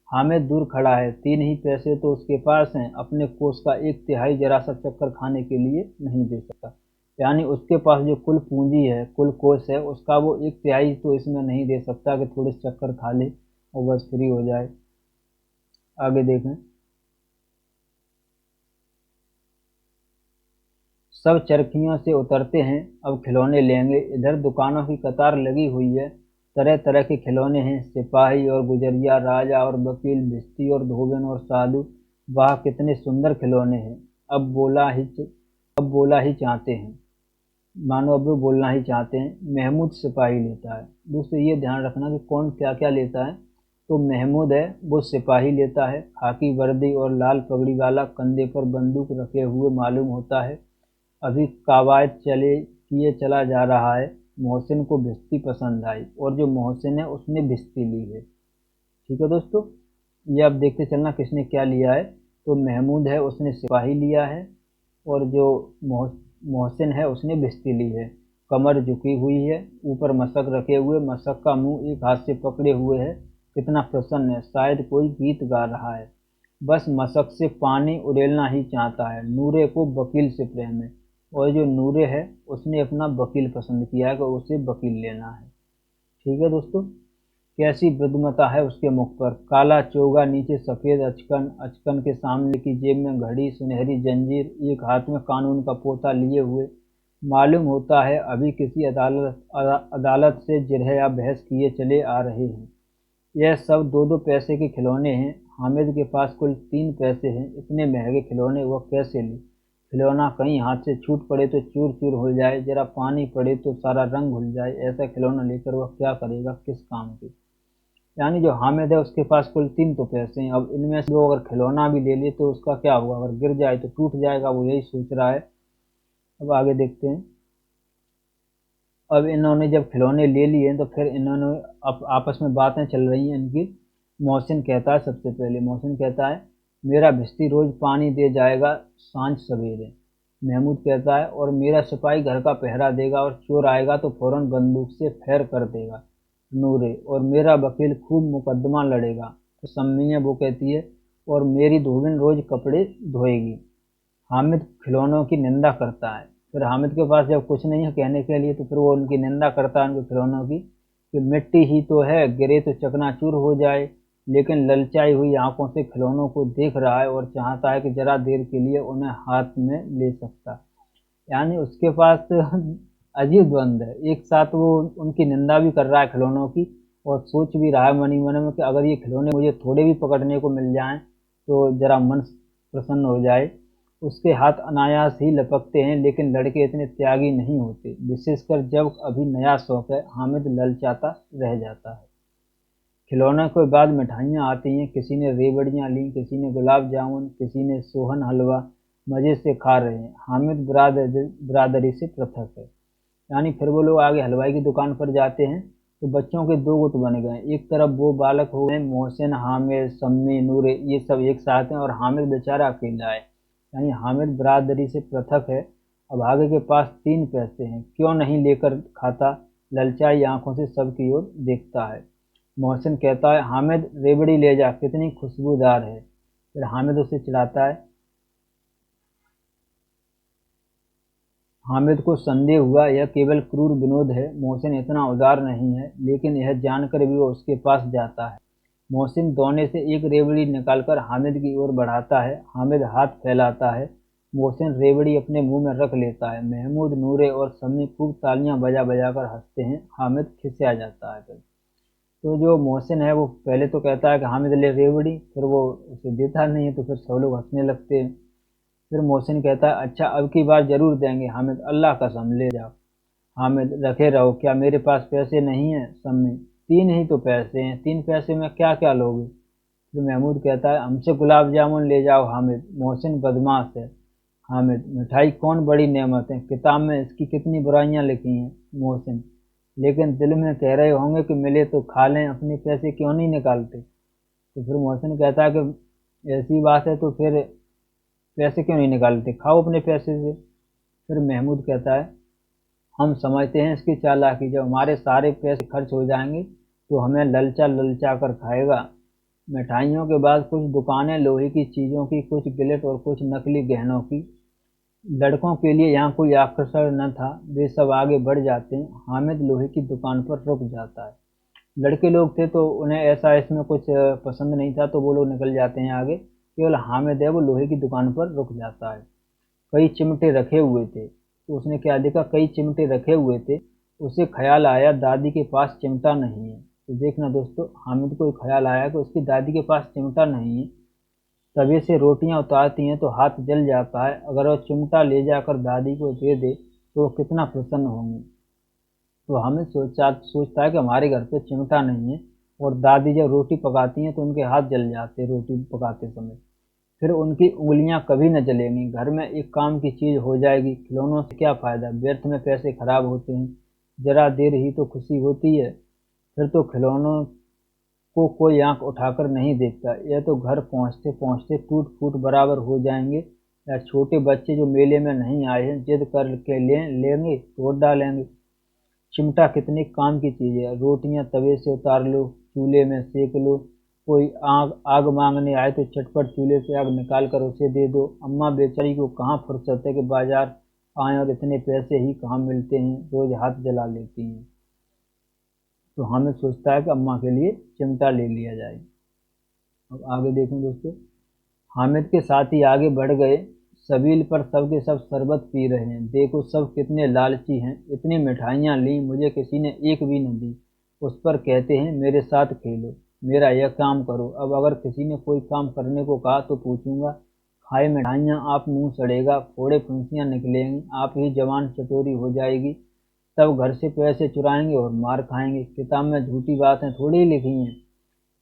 Speaker 1: हामिद दूर खड़ा है, 3 ही पैसे तो उसके पास हैं, अपने कोष का 1/3 जरा सा चक्कर खाने के लिए नहीं दे सकता। यानी उसके पास जो कुल पूंजी है, कुल कोष है, उसका वो 1/3 तो इसमें नहीं दे सकता कि थोड़े चक्कर खा ले और बस फ्री हो जाए। आगे देखें, सब चरखियों से उतरते हैं, अब खिलौने लेंगे। इधर दुकानों की कतार लगी हुई है, तरह तरह के खिलौने हैं, सिपाही और गुजरिया, राजा और वकील, भिश्ती और धोबन और साधु। वाह, कितने सुंदर खिलौने हैं। अब बोला ही चाहते हैं, मानो अब वो बोलना ही चाहते हैं। महमूद सिपाही लेता है। दोस्तों, ये ध्यान रखना कि कौन क्या क्या लेता है। तो महमूद है, वो सिपाही लेता है, खाकी वर्दी और लाल पगड़ी वाला, कंधे पर बंदूक रखे हुए मालूम होता है, अभी कवायद किए चला जा रहा है। मोहसिन को भिश्ती पसंद आई, और जो मोहसिन है उसने भिश्ती ली है। ठीक है दोस्तों, ये अब देखते चलना किसने क्या लिया है। तो महमूद है, उसने सिपाही लिया है, और जो मोहसिन है उसने भिश्ती ली है। कमर झुकी हुई है, ऊपर मशक रखे हुए, मशक का मुंह एक हाथ से पकड़े हुए है। कितना प्रसन्न है, शायद कोई गीत गा रहा है। बस मशक से पानी उड़ेलना ही चाहता है। नूरे को वकील से प्रेम है, और जो नूरे है उसने अपना वकील पसंद किया है कि उसे वकील लेना है। ठीक है दोस्तों, कैसी बुद्धिमत्ता है उसके मुख पर। काला चोगा, नीचे सफ़ेद अचकन, अचकन के सामने की जेब में घड़ी, सुनहरी जंजीर, एक हाथ में कानून का पोता लिए हुए। मालूम होता है अभी किसी अदालत से जिरह या बहस किए चले आ रहे हैं। यह सब 2-2 पैसे के खिलौने हैं। हामिद के पास कुल 3 पैसे हैं। इतने महंगे खिलौने वह कैसे ले। खिलौना कहीं हाथ से छूट पड़े तो चूर चूर हो जाए, जरा पानी पड़े तो सारा रंग घुल जाए। ऐसा खिलौना लेकर वह क्या करेगा, किस काम के। यानी जो हामिद है उसके पास कुल 3 तो पैसे हैं, अब इनमें से वो अगर खिलौना भी ले ले तो उसका क्या होगा, अगर गिर जाए तो टूट जाएगा, वो यही सोच रहा है। अब आगे देखते हैं। अब इन्होंने जब खिलौने ले लिए तो फिर इन्होंने अब आपस में बातें चल रही हैं इनकी। मोहसिन कहता है, सबसे पहले मोहसिन कहता है, मेरा भिश्ती रोज पानी दे जाएगा सांझ सवेरे। महमूद कहता है, और मेरा सिपाही घर का पहरा देगा और चोर आएगा तो फौरन बंदूक से फायर कर देगा। नूरे, और मेरा वकील खूब मुकदमा लड़ेगा। तो सम्मी है वो कहती है, और मेरी धोबिन रोज कपड़े धोएगी। हामिद खिलौनों की निंदा करता है। फिर हामिद के पास जब कुछ नहीं है कहने के लिए तो फिर वो उनकी निंदा करता है, उनके खिलौनों की, कि मिट्टी ही तो है, गिरे तो चकनाचूर हो जाए। लेकिन ललचाई हुई आंखों से खिलौनों को देख रहा है और चाहता है कि जरा देर के लिए उन्हें हाथ में ले सकता। यानी उसके पास अजीब द्वंद है, एक साथ वो उनकी निंदा भी कर रहा है खिलौनों की, और सोच भी रहा है मनी मन में कि अगर ये खिलौने मुझे थोड़े भी पकड़ने को मिल जाएं तो जरा मन प्रसन्न हो जाए। उसके हाथ अनायास ही लपकते हैं, लेकिन लड़के इतने त्यागी नहीं होते, विशेषकर जब अभी नया शौक है। हामिद ललचाता रह जाता है। खिलौने के बाद मिठाइयाँ आती हैं। किसी ने रेवड़ियाँ लीं, किसी ने गुलाब जामुन, किसी ने सोहन हलवा। मज़े से खा रहे हैं। हामिद बिरादरी से पृथक है। यानी फिर वो लोग आगे हलवाई की दुकान पर जाते हैं तो बच्चों के दो गुट बन गए। एक तरफ वो बालक हो गए मोहसिन, हामिद, सम्मी, नूरे, ये सब एक साथ हैं, और हामिद बेचारा अकेला है। यानी हामिद बिरादरी से पृथक है। अब आगे के पास 3 पैसे हैं, क्यों नहीं लेकर खाता। ललचाई आंखों से सबकी ओर देखता है। मोहसिन कहता है, हामिद रेवड़ी ले जा, कितनी खुशबूदार है। फिर हामिद उसे चिढ़ाता है। हामिद को संदेह हुआ यह केवल क्रूर विनोद है, मोहसिन इतना उदार नहीं है, लेकिन यह जानकर भी वो उसके पास जाता है। मोहसिन दोने से एक रेवड़ी निकालकर हामिद की ओर बढ़ाता है। हामिद हाथ फैलाता है। मोहसिन रेवड़ी अपने मुंह में रख लेता है। महमूद, नूरे और समी खूब तालियां बजा बजा कर हंसते हैं। हामिद खिसिया जाता है। फिर तो जो मोहसिन है वो पहले तो कहता है कि हामिद ले रेवड़ी, फिर वो उसे देता नहीं है तो फिर सब लोग हंसने लगते हैं। फिर मोहसिन कहता है, अच्छा अब की बार जरूर देंगे हामिद, अल्लाह कसम ले जाओ। हामिद, रखे रहो, क्या मेरे पास पैसे नहीं हैं। सम्मी, 3 ही तो पैसे हैं, 3 पैसे में क्या क्या लोगे। फिर महमूद कहता है, हमसे गुलाब जामुन ले जाओ। हामिद, मोहसिन बदमाश है। हामिद, मिठाई कौन बड़ी नेमत है, किताब में इसकी कितनी बुराइयां लिखी हैं। मोहसिन, लेकिन दिल में कह रहे होंगे कि मिले तो खा लें, अपने पैसे क्यों नहीं निकालते। तो फिर मोहसिन कहता है कि ऐसी बात है तो फिर पैसे क्यों नहीं निकालते, खाओ अपने पैसे से। फिर महमूद कहता है, हम समझते हैं इसकी चालाकी, जब हमारे सारे पैसे खर्च हो जाएंगे तो हमें ललचा ललचा कर खाएगा। मिठाइयों के बाद कुछ दुकानें लोहे की चीज़ों की, कुछ गिलेट और कुछ नकली गहनों की। लड़कों के लिए यहाँ कोई आकर्षण न था, वे सब आगे बढ़ जाते हैं। हामिद लोहे की दुकान पर रुक जाता है। लड़के लोग थे तो उन्हें ऐसा इसमें कुछ पसंद नहीं था, तो वो लोग निकल जाते हैं आगे। केवल हामिद है वो लोहे की दुकान पर रुक जाता है। कई चिमटे रखे हुए थे, तो उसने क्या देखा, कई चिमटे रखे हुए थे। उसे ख्याल आया दादी के पास चिमटा नहीं है। तो देखना दोस्तों, हामिद को एक ख्याल आया कि उसकी दादी के पास चिमटा नहीं है। तवे से रोटियां उतारती हैं तो हाथ जल जाता है, अगर वो चिमटा ले जाकर दादी को दे दे तो वो कितना प्रसन्न होंगी। तो हामिद सोचता है कि हमारे घर पे चिमटा नहीं है, और दादी जब रोटी पकाती हैं तो उनके हाथ जल जाते हैं रोटी पकाते समय। फिर उनकी उंगलियां कभी न जलेंगी। घर में एक काम की चीज हो जाएगी। खिलौनों से क्या फायदा, व्यर्थ में पैसे खराब होते हैं, जरा देर ही तो खुशी होती है। फिर तो खिलौनों को कोई आंख उठाकर नहीं देखता। यह तो घर पहुंचते पहुंचते टूट फूट बराबर हो जाएंगे। या छोटे बच्चे जो मेले में नहीं आए हैं जिद कर के लेंगे, तोड़ डालेंगे। चिमटा कितने काम की चीज़ है, रोटियां तवे से उतार लो, चूल्हे में सेक लो। कोई आग आग मांगने आए तो चटपट चूल्हे से आग निकाल कर उसे दे दो। अम्मा बेचारी को कहाँ फुर्सत है कि बाजार आए, और इतने पैसे ही कहाँ मिलते हैं, रोज हाथ जला लेती हैं। तो हमें सोचता है कि अम्मा के लिए चिमटा ले लिया जाए। अब आगे देखें दोस्तों, हामिद के साथी आगे बढ़ गए। सबील पर सब के सब शरबत पी रहे हैं। देखो सब कितने लालची हैं, इतनी मिठाइयाँ ली, मुझे किसी ने एक भी न दी। उस पर कहते हैं मेरे साथ खेलो, मेरा यह काम करो। अब अगर किसी ने कोई काम करने को कहा तो पूछूंगा, खाए मिठाइयाँ आप मुंह सड़ेगा, फोड़े फुंसियाँ निकलेंगी, आप ही जवान चटोरी हो जाएगी। तब घर से पैसे चुराएंगे और मार खाएंगे। किताब में झूठी बातें थोड़ी ही लिखी हैं,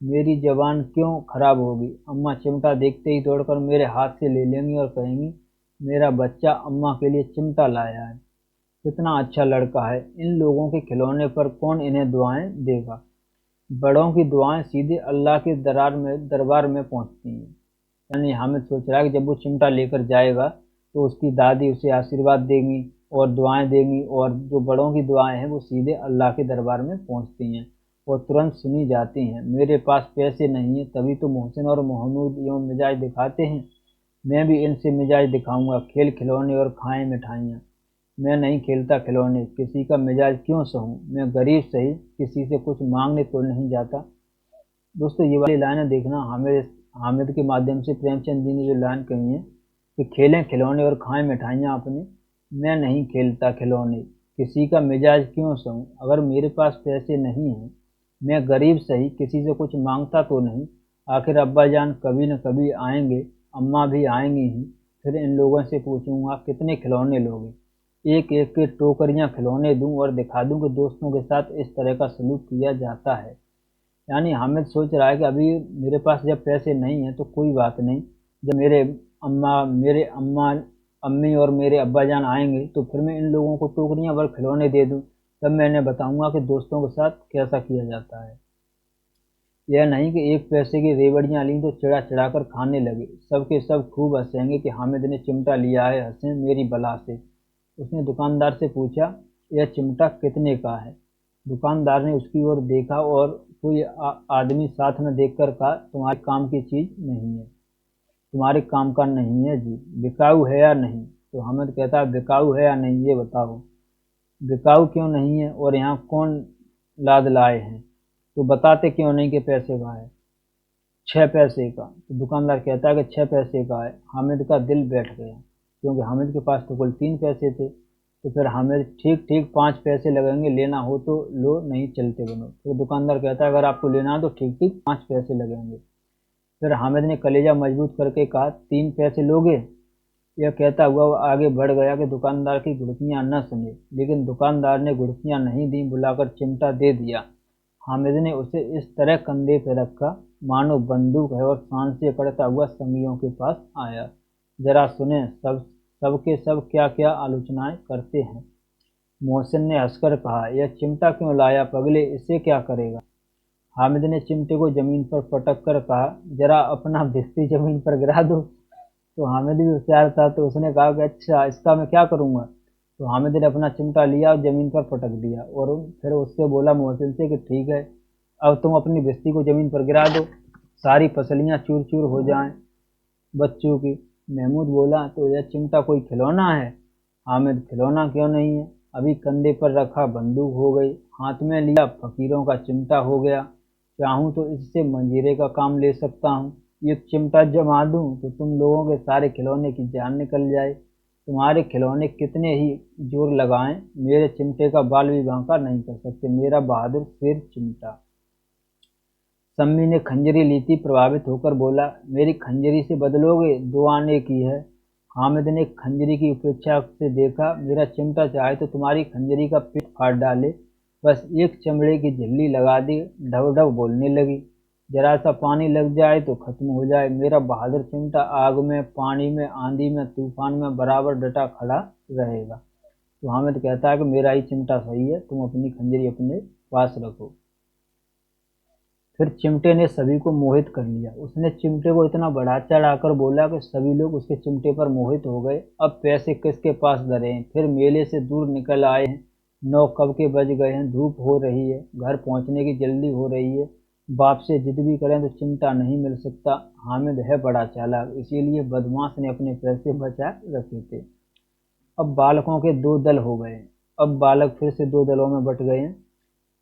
Speaker 1: मेरी जबान क्यों खराब होगी। अम्मा चिमटा देखते ही दौड़कर मेरे हाथ से ले लेंगी और कहेंगी, मेरा बच्चा अम्मा के लिए चिमटा लाया है, कितना अच्छा लड़का है। इन लोगों के खिलौने पर कौन इन्हें दुआएं देगा। बड़ों की दुआएं सीधे अल्लाह के दरबार में पहुंचती हैं। यानी हामिद सोच रहा है कि जब वो चिमटा लेकर जाएगा तो उसकी दादी उसे आशीर्वाद देंगी और दुआएं देंगी, और जो बड़ों की दुआएं हैं वो सीधे अल्लाह के दरबार में पहुंचती हैं और तुरंत सुनी जाती हैं। मेरे पास पैसे नहीं हैं, तभी तो मोहसिन और महमूद यूं मिजाज दिखाते हैं। मैं भी इनसे मिजाज दिखाऊंगा, खेल खिलौने और खाएं मिठाइयाँ। मैं नहीं खेलता खिलौने, किसी का मिजाज क्यों सहूं। मैं गरीब सही, किसी से कुछ मांगने तो नहीं जाता। दोस्तों, ये वाली लाइनें देखना, हामिद हामिद के माध्यम से प्रेमचंद जी ने जो लाइन कही है कि खेलें खिलौने और खाएं मिठाइयाँ अपने, मैं नहीं खेलता खिलौने, किसी का मिजाज क्यों सहूं। अगर मेरे पास पैसे नहीं हैं, मैं गरीब सही, किसी से कुछ मांगता तो नहीं। आखिर अब्बा जान कभी न कभी आएंगे, अम्मा भी आएंगी ही। फिर इन लोगों से पूछूंगा कितने खिलौने लोगे। एक एक के टोकरियां खिलौने दूं और दिखा दूं कि दोस्तों के साथ इस तरह का सलूक किया जाता है। यानी हामिद सोच रहा है कि अभी मेरे पास जब पैसे नहीं हैं तो कोई बात नहीं, जब मेरे अम्मा अम्मी और मेरे अब्बा जान आएंगे तो फिर मैं इन लोगों को टोकरियां भर खिलौने दे दूं। तब मैं इन्हें बताऊंगा कि दोस्तों के साथ कैसा किया जाता है। यह नहीं कि एक पैसे की रेवड़ियां ली तो चिढ़ा चिढ़ा कर खाने लगे। सबके सब खूब हंसेंगे कि हामिद ने चिमटा लिया है, हंसे मेरी बला से। उसने दुकानदार से पूछा, यह चिमटा कितने का है। दुकानदार ने उसकी ओर देखा और कोई आदमी साथ में देखकर कहा, तुम्हारे काम की चीज नहीं है, तुम्हारे काम का नहीं है जी, बिकाऊ है या नहीं। तो हामिद कहता है, बिकाऊ है या नहीं ये बताओ। बिकाऊ क्यों नहीं है, और यहाँ कौन लाद लाए हैं, तो बताते क्यों नहीं कि पैसे का है। 6 पैसे का। तो दुकानदार कहता है कि 6 पैसे का है। हामिद का दिल बैठ गया, क्योंकि हामिद के पास तो कुल 3 पैसे थे। तो फिर हामिद, ठीक ठीक 5 पैसे लगेंगे, लेना हो तो लो, नहीं चलते बनो। फिर दुकानदार कहता है, अगर आपको लेना है तो ठीक ठीक 5 पैसे लगेंगे। फिर हामिद ने कलेजा मजबूत करके कहा, 3 पैसे लोगे। यह कहता हुआ वो आगे बढ़ गया कि दुकानदार की घुड़कियां न सुने, लेकिन दुकानदार ने घुड़कियां नहीं दी, बुलाकर चिमटा दे दिया। हामिद ने उसे इस तरह कंधे पर रखा मानो बंदूक है और शान से करता हुआ संगियों के पास आया। जरा सुने सबके सब क्या क्या आलोचनाएं करते हैं। मोहसिन ने हंसकर कहा, यह चिमटा क्यों लाया पगले, इसे क्या करेगा। हामिद ने चिमटे को जमीन पर पटक कर कहा, जरा अपना भिस्ती जमीन पर गिरा दो। तो हामिद भी होशियार था, तो उसने कहा कि अच्छा, इसका मैं क्या करूंगा। तो हामिद ने अपना चिमटा लिया और जमीन पर पटक दिया, और फिर उससे बोला मोहसिन से कि ठीक है, अब तुम अपनी भिस्ती को जमीन पर गिरा दो, सारी पसलियां चूर चूर हो जाएं बच्चों की। महमूद बोला, तो यह चिमटा कोई खिलौना है। हामिद, खिलौना क्यों नहीं है, अभी कंधे पर रखा बंदूक हो गई, हाथ में लिया फकीरों का चिमटा हो गया। चाहूं तो इससे मंजीरे का काम ले सकता हूँ। ये चिमटा जमा दूं तो तुम लोगों के सारे खिलौने की जान निकल जाए। तुम्हारे खिलौने कितने ही जोर लगाएं, मेरे चिमटे का बाल भी बांका नहीं कर सकते। मेरा बहादुर शेर चिमटा। सम्मी ने खंजरी ली थी, प्रभावित होकर बोला, मेरी खंजरी से बदलोगे, 2 आने की है। हामिद ने खंजरी की उपेक्षा से देखा, मेरा चिमटा चाहे तो तुम्हारी खंजरी का पेट फाड़ डाले। बस एक चमड़े की झिल्ली लगा दी, ढव ढव बोलने लगी। जरा सा पानी लग जाए तो खत्म हो जाए। मेरा बहादुर चिमटा आग में, पानी में, आंधी में, तूफान में बराबर डटा खड़ा रहेगा। तो हामिद कहता है कि मेरा ही चिमटा सही है, तुम अपनी खंजरी अपने पास रखो। फिर चिमटे ने सभी को मोहित कर लिया। उसने चिमटे को इतना बढ़ा चढ़ाकर बोला कि सभी लोग उसके चिमटे पर मोहित हो गए। अब पैसे किसके पास धरे हैं, फिर मेले से दूर निकल आए हैं। 9 कब के बज गए हैं, धूप हो रही है, घर पहुंचने की जल्दी हो रही है। बाप से जिद भी करें तो चिमटा नहीं मिल सकता। हामिद है बड़ा चालाक, इसीलिए बदमाश ने अपने पैसे बचा रखे थे। अब बालकों के 2 दल हो गए। अब बालक फिर से 2 दलों में बट गए हैं।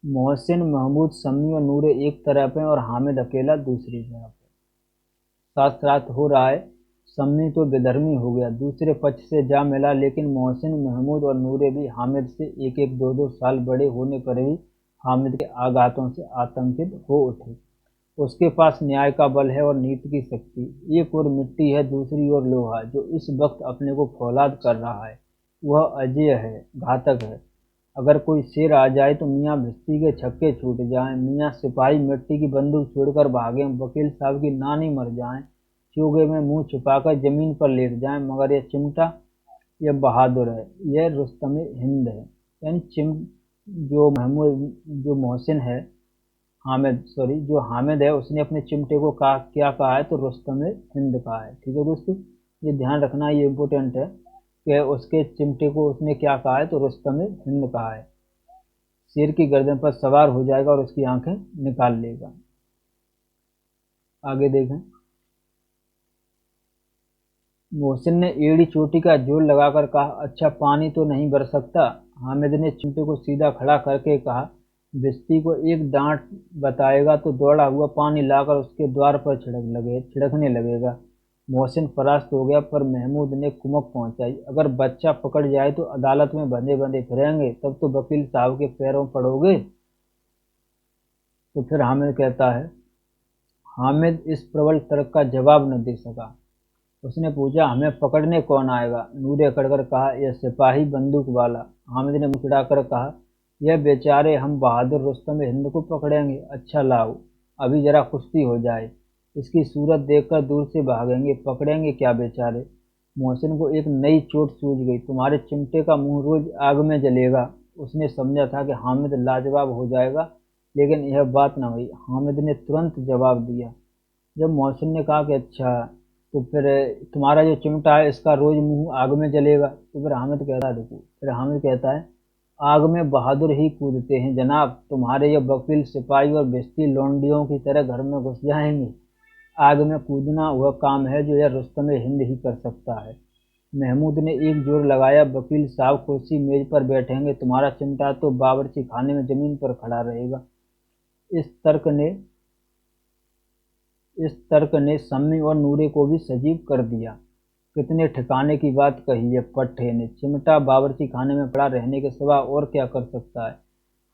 Speaker 1: मोहसिन, महमूद, सम्मी और नूरे एक तरफ हैं और हामिद अकेला दूसरी तरफ है। शास्त्रार्थ हो रहा है। सम्मी तो बेधर्मी हो गया, दूसरे पक्ष से जा मिला, लेकिन मोहसिन, महमूद और नूरे भी हामिद से एक एक 2 2 साल बड़े होने पर भी हामिद के आघातों से आतंकित हो उठे। उसके पास न्याय का बल है और नीति की शक्ति। एक ओर मिट्टी है, दूसरी ओर लोहा, जो इस वक्त अपने को फौलाद कर रहा है। वह अजेय है, घातक है। अगर कोई शेर आ जाए तो मियाँ भिश्ती के छक्के छूट जाएं, मियाँ सिपाही मिट्टी की बंदूक छोड़कर भागें, वकील साहब की नानी मर जाएं, चोगे में मुंह छुपाकर जमीन पर लेट जाएं, मगर यह चिमटा, यह बहादुर है, यह रुस्तमे हिंद है। यानी जो मोहसिन है, जो हामिद है, उसने अपने चिमटे को कहा, क्या कहा है, तो रुस्तमे हिंद कहा है। ठीक है दोस्तों। ये ध्यान रखना, ये इम्पोर्टेंट है कि उसके चिमटे को उसने क्या कहा है, तो रुस्तम हिंद कहा है। शेर की गर्दन पर सवार हो जाएगा और उसकी आंखें निकाल लेगा। आगे देखें। मोहसिन ने एड़ी चोटी का जोर लगाकर कहा, अच्छा पानी तो नहीं बरस सकता? हामिद ने चिमटे को सीधा खड़ा करके कहा, भिश्ती को एक डांट बताएगा तो दौड़ा हुआ पानी लाकर उसके द्वार पर छिड़कने लगेगा। मोहसिन परास्त हो गया, पर महमूद ने कुमक पहुंचाई, अगर बच्चा पकड़ जाए तो अदालत में बंधे बंधे फिरेंगे, तब तो वकील साहब के पैरों पड़ोगे। तो फिर हामिद कहता है, हामिद इस प्रबल तर्क का जवाब न दे सका। उसने पूछा, हमें पकड़ने कौन आएगा? नूरे अकड़कर कहा, यह सिपाही बंदूक वाला। हामिद ने मुँह चिढ़ाकर कहा, यह बेचारे हम बहादुर रुस्तम हिंद को पकड़ेंगे? अच्छा लाओ, अभी जरा कुश्ती हो जाए, इसकी सूरत देखकर दूर से भागेंगे, पकड़ेंगे क्या बेचारे। मोहसिन को एक नई चोट सूझ गई, तुम्हारे चिमटे का मुंह रोज आग में जलेगा। उसने समझा था कि हामिद लाजवाब हो जाएगा, लेकिन यह बात न हुई। हामिद ने तुरंत जवाब दिया। जब मोहसिन ने कहा कि अच्छा, तो फिर तुम्हारा जो चिमटा है इसका रोज मुंह आग में जलेगा, तो फिर हामिद कहता है, देखो, फिर हामिद कहता है, आग में बहादुर ही कूदते हैं जनाब, तुम्हारे ये वकील सिपाही और भिश्ती लोंडियों की तरह घर में घुस जाएंगे। आग में कूदना वह काम है जो यह रुस्तम हिंद ही कर सकता है। महमूद ने एक जोर लगाया, वकील साहब कुर्सी मेज पर बैठेंगे, तुम्हारा चिमटा तो बावर्ची खाने में जमीन पर खड़ा रहेगा। इस तर्क ने सम्मी और नूरे को भी सजीव कर दिया। कितने ठिकाने की बात कही है पट्टे ने, चिमटा बावर्ची खाने में पड़ा रहने के सिवा और क्या कर सकता है।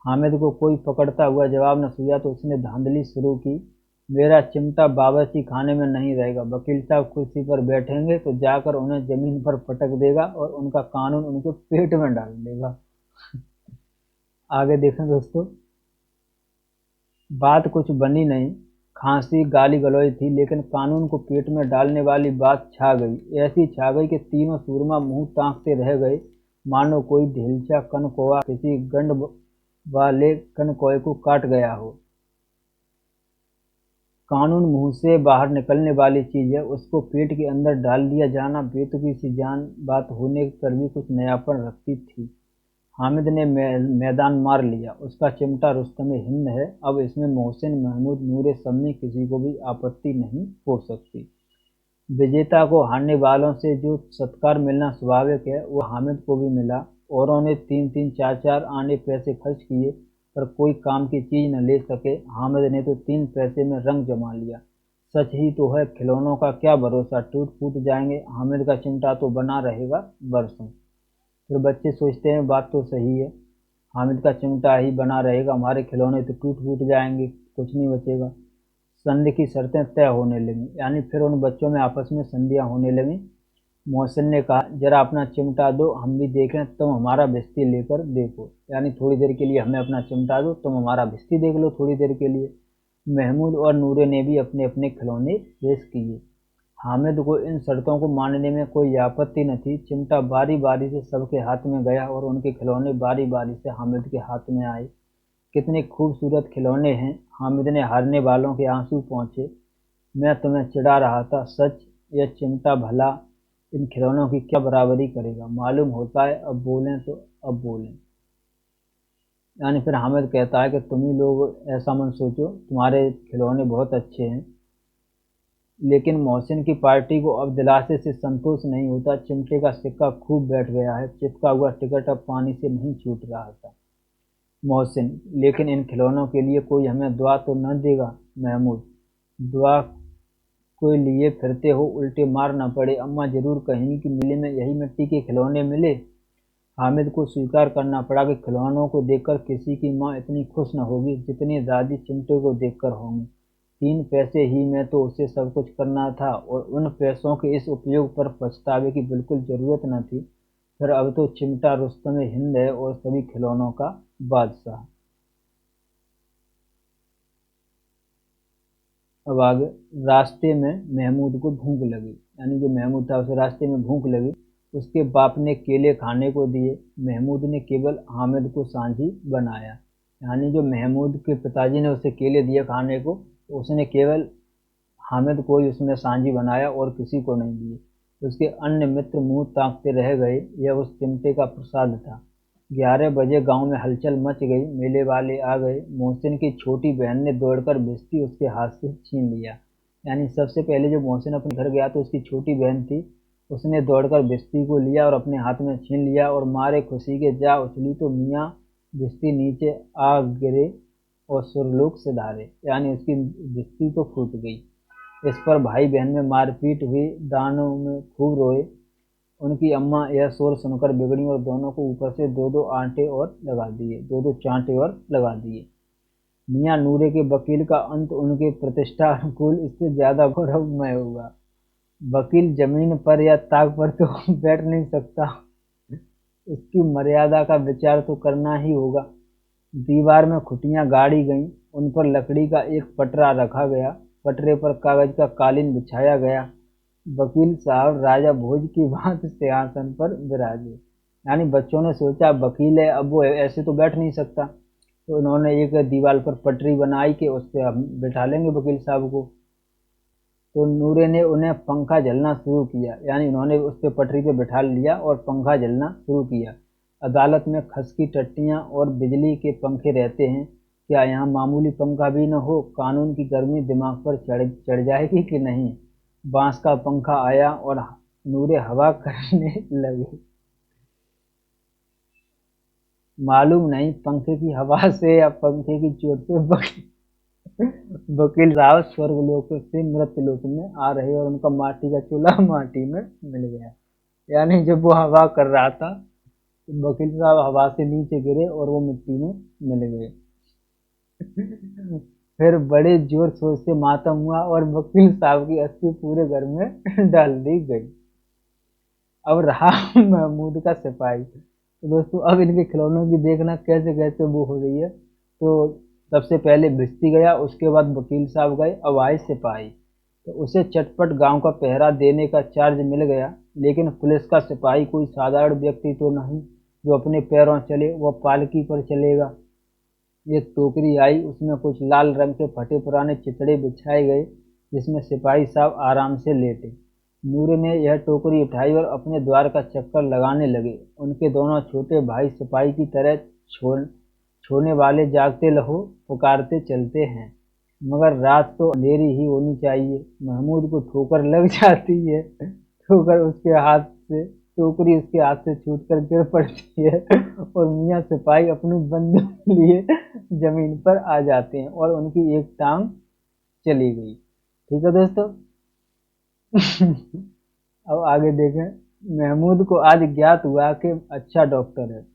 Speaker 1: हामिद को कोई पकड़ता हुआ जवाब न सूझा तो उसने धांधली शुरू की, मेरा चिमटा बावर्ची खाने में नहीं रहेगा, वकील साहब कुर्सी पर बैठेंगे तो जाकर उन्हें जमीन पर पटक देगा और उनका कानून उनके पेट में डाल देगा। आगे देखें दोस्तों। बात कुछ बनी नहीं, खांसी गाली गलौज थी, लेकिन कानून को पेट में डालने वाली बात छा गई। ऐसी छा गई कि तीनों सूरमा मुंह ताकते रह गए, मानो कोई ढीलचा कनकौआ किसी गंड वाले कनकौए को काट गया हो। कानून मुंह से बाहर निकलने वाली चीज है, उसको पेट के अंदर डाल दिया जाना बेतुकी सी जान बात होने पर भी कुछ नयापन रखती थी। हामिद ने मैदान मार लिया, उसका चिमटा रुस्तम हिंद है, अब इसमें मोहसिन, महमूद, नूरे, सम्मी किसी को भी आपत्ति नहीं हो सकती। विजेता को हारने वालों से जो सत्कार मिलना स्वाभाविक है, वो हामिद को भी मिला। औरों ने 3-3, 4-4 आने पैसे खर्च किए, पर कोई काम की चीज न ले सके। हामिद ने तो 3 पैसे में रंग जमा लिया। सच ही तो है, खिलौनों का क्या भरोसा, टूट फूट जाएंगे। हामिद का चिमटा तो बना रहेगा बरसों। फिर बच्चे सोचते हैं, बात तो सही है, हामिद का चिमटा ही बना रहेगा, हमारे खिलौने तो टूट फूट जाएंगे, कुछ नहीं बचेगा। संधि की शर्तें तय होने लगीं, यानी फिर उन बच्चों में आपस में संधियां होने लगीं। मोहसिन ने कहा, जरा अपना चिमटा दो, हम भी देखें, तुम हमारा भिश्ती लेकर देखो, यानी थोड़ी देर के लिए हमें अपना चिमटा दो, तुम हमारा भिश्ती देख लो थोड़ी देर के लिए। महमूद और नूरे ने भी अपने अपने खिलौने पेश किए। हामिद को इन शर्तों को मानने में कोई आपत्ति न थी। चिमटा बारी बारी से सबके हाथ में गया और उनके खिलौने बारी बारी से हामिद के हाथ में आए। कितने खूबसूरत खिलौने हैं, हामिद ने हारने वालों के आंसू पोंछे। मैं तुम्हें चिढ़ा रहा था, सच यह चिमटा भला इन खिलौनों की क्या बराबरी करेगा, मालूम होता है, अब बोलें तो अब बोलें। यानी फिर हामिद कहता है कि तुम ही लोग ऐसा मत सोचो, तुम्हारे खिलौने बहुत अच्छे हैं। लेकिन मोहसिन की पार्टी को अब दिलासे से संतोष नहीं होता। चिमटे का सिक्का खूब बैठ गया है, चिपका हुआ टिकट अब पानी से नहीं छूट रहा था। मोहसिन, लेकिन इन खिलौनों के लिए कोई हमें दुआ तो न देगा? महमूद, दुआ कोई लिए फिरते हो, उल्टे मार न पड़े, अम्मा जरूर कहेंगी कि मेले में यही मिट्टी के खिलौने मिले। हामिद को स्वीकार करना पड़ा कि खिलौनों को देखकर किसी की माँ इतनी खुश न होगी जितनी दादी चिमटे को देखकर होंगी। 3 पैसे ही में तो उसे सब कुछ करना था, और उन पैसों के इस उपयोग पर पछतावे की बिल्कुल जरूरत न थी। फिर अब तो चिमटा रुस्तम हिंद है और सभी खिलौनों का बादशाह। अब आगे। रास्ते में महमूद को भूख लगी, यानी जो महमूद था उसे रास्ते में भूख लगी। उसके बाप ने केले खाने को दिए। महमूद ने केवल हामिद को सांझी बनाया, यानी जो महमूद के पिताजी ने उसे केले दिए खाने को, तो उसने केवल हामिद को ही उसमें सांझी बनाया और किसी को नहीं दिए। उसके अन्य मित्र मुंह ताकते रह गए। यह उस चिमटे का प्रसाद था। 11 बजे गांव में हलचल मच गई। मेले वाले आ गए। मोहसिन की छोटी बहन ने दौड़कर भिश्ती उसके हाथ से छीन लिया। यानी सबसे पहले जब मोहसिन अपने घर गया तो उसकी छोटी बहन थी, उसने दौड़कर भिश्ती को लिया और अपने हाथ में छीन लिया और मारे खुशी के जा उछली तो मियाँ भिश्ती नीचे आ गिरे और सुरलोक से धारे, यानी उसकी भिश्ती तो फूट गई। इस पर भाई बहन में मारपीट हुई, दानों में खूब रोए। उनकी अम्मा यह शोर सुनकर बिगड़ी और दोनों को ऊपर से दो दो चांटे और लगा दिए। मियाँ नूरे के वकील का अंत उनके प्रतिष्ठा अनुकूल इससे ज्यादा गौरवमय हुआ। वकील जमीन पर या ताक पर तो बैठ नहीं सकता, उसकी मर्यादा का विचार तो करना ही होगा। दीवार में खुटियां गाड़ी गईं, उन पर लकड़ी का एक पटरा रखा गया, पटरे पर कागज का कालीन बिछाया गया। वकील साहब राजा भोज की भांति सिंहासन पर विराजे। यानी बच्चों ने सोचा वकील है, अब वो ऐसे तो बैठ नहीं सकता, तो उन्होंने एक दीवार पर पटरी बनाई कि उस पर हम बिठा लेंगे वकील साहब को। तो नूरे ने उन्हें पंखा झलना शुरू किया, यानी उन्होंने उस पे पटरी पे बिठा लिया और पंखा झलना शुरू किया। अदालत में खस की टट्टियां और बिजली के पंखे रहते हैं, क्या यहाँ मामूली पंखा भी न हो? कानून की गर्मी दिमाग पर चढ़ जाएगी कि नहीं? बांस का पंखा आया और नूरे हवा करने लगे। मालूम नहीं पंखे की हवा से या पंखे की चोट से वकील साहब स्वर्गलोक से मृत्युलोक में आ रहे और उनका माटी का चूल्हा माटी में मिल गया। यानी जब वो हवा कर रहा था तो वकील साहब हवा से नीचे गिरे और वो मिट्टी में मिल गए। फिर बड़े जोर शोर से मातम हुआ और वकील साहब की अस्थि पूरे घर में डाल दी गई। अब रहा महमूद का सिपाही। तो दोस्तों अब इनके खिलौनों की देखना कैसे कैसे वो हो रही है। तो सबसे पहले भिश्ती गया, उसके बाद वकील साहब गए, अब आए सिपाही। तो उसे चटपट गांव का पहरा देने का चार्ज मिल गया। लेकिन पुलिस का सिपाही कोई साधारण व्यक्ति तो नहीं जो अपने पैरों चले, वह पालकी पर चलेगा। एक टोकरी आई, उसमें कुछ लाल रंग के फटे पुराने चिथड़े बिछाए गए जिसमें सिपाही साहब आराम से लेटे। नूरे ने यह टोकरी उठाई और अपने द्वार का चक्कर लगाने लगे। उनके दोनों छोटे भाई सिपाही की तरह छोड़ने वाले जागते लहो पुकारते चलते हैं, मगर रात तो अंधेरी ही होनी चाहिए। महमूद को ठोकर लग जाती है, ठोकर उसके हाथ से टोकरी उसके हाथ से छूटकर गिर पड़ती है और मियाँ सिपाही अपनी बंदूक लिए जमीन पर आ जाते हैं और उनकी एक टांग चली गई। ठीक है दोस्तों। अब आगे देखें। महमूद को आज ज्ञात हुआ कि अच्छा डॉक्टर है।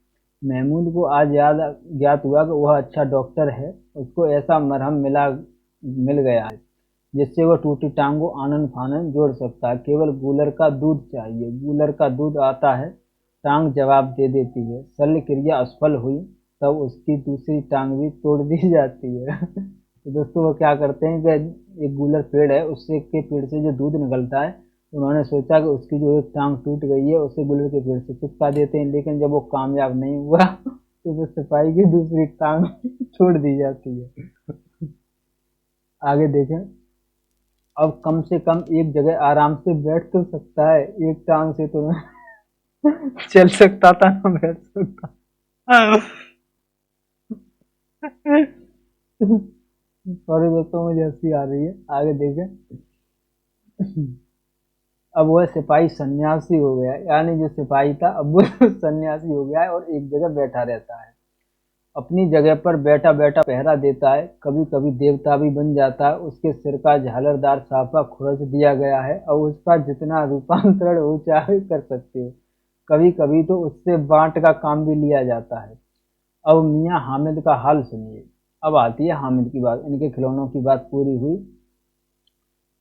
Speaker 1: महमूद को आज ज्ञात हुआ कि वह अच्छा डॉक्टर है। उसको ऐसा मरहम मिल गया है जिससे वह टूटी टांग को आनन फानन जोड़ सकता है। केवल गूलर का दूध चाहिए। गूलर का दूध आता है, टांग जवाब दे देती है। शल्य क्रिया असफल हुई तब उसकी दूसरी टांग भी तोड़ दी जाती है। तो दोस्तों वो क्या करते हैं कि एक गूलर पेड़ है, उससे के पेड़ से जो दूध निकलता है, उन्होंने सोचा कि उसकी जो एक टांग टूट गई है उसे गूलर के पेड़ से चिपका देते हैं। लेकिन जब वो कामयाब नहीं हुआ तो वो सिपाही की दूसरी टांग छोड़ दी जाती है। आगे देखें। अब कम से कम एक जगह आराम से बैठ तो सकता है, एक टांग से तो चल सकता था ना बैठ सकता। सॉरी दोस्तों मुझे हंसी आ रही है। आगे देखें। अब वह सिपाही सन्यासी हो गया, यानी जो सिपाही था अब वो सन्यासी हो गया है और एक जगह बैठा रहता है। अपनी जगह पर बैठा बैठा पहरा देता है। कभी कभी देवता भी बन जाता है। उसके सिर का झालरदार साफा खुरच दिया गया है और उसका जितना रूपांतरण हो चाहे कर सकते हो। कभी कभी तो उससे बांट का काम भी लिया जाता है। अब मियाँ हामिद का हाल सुनिए। अब आती है हामिद की बात। इनके खिलौनों की बात पूरी हुई।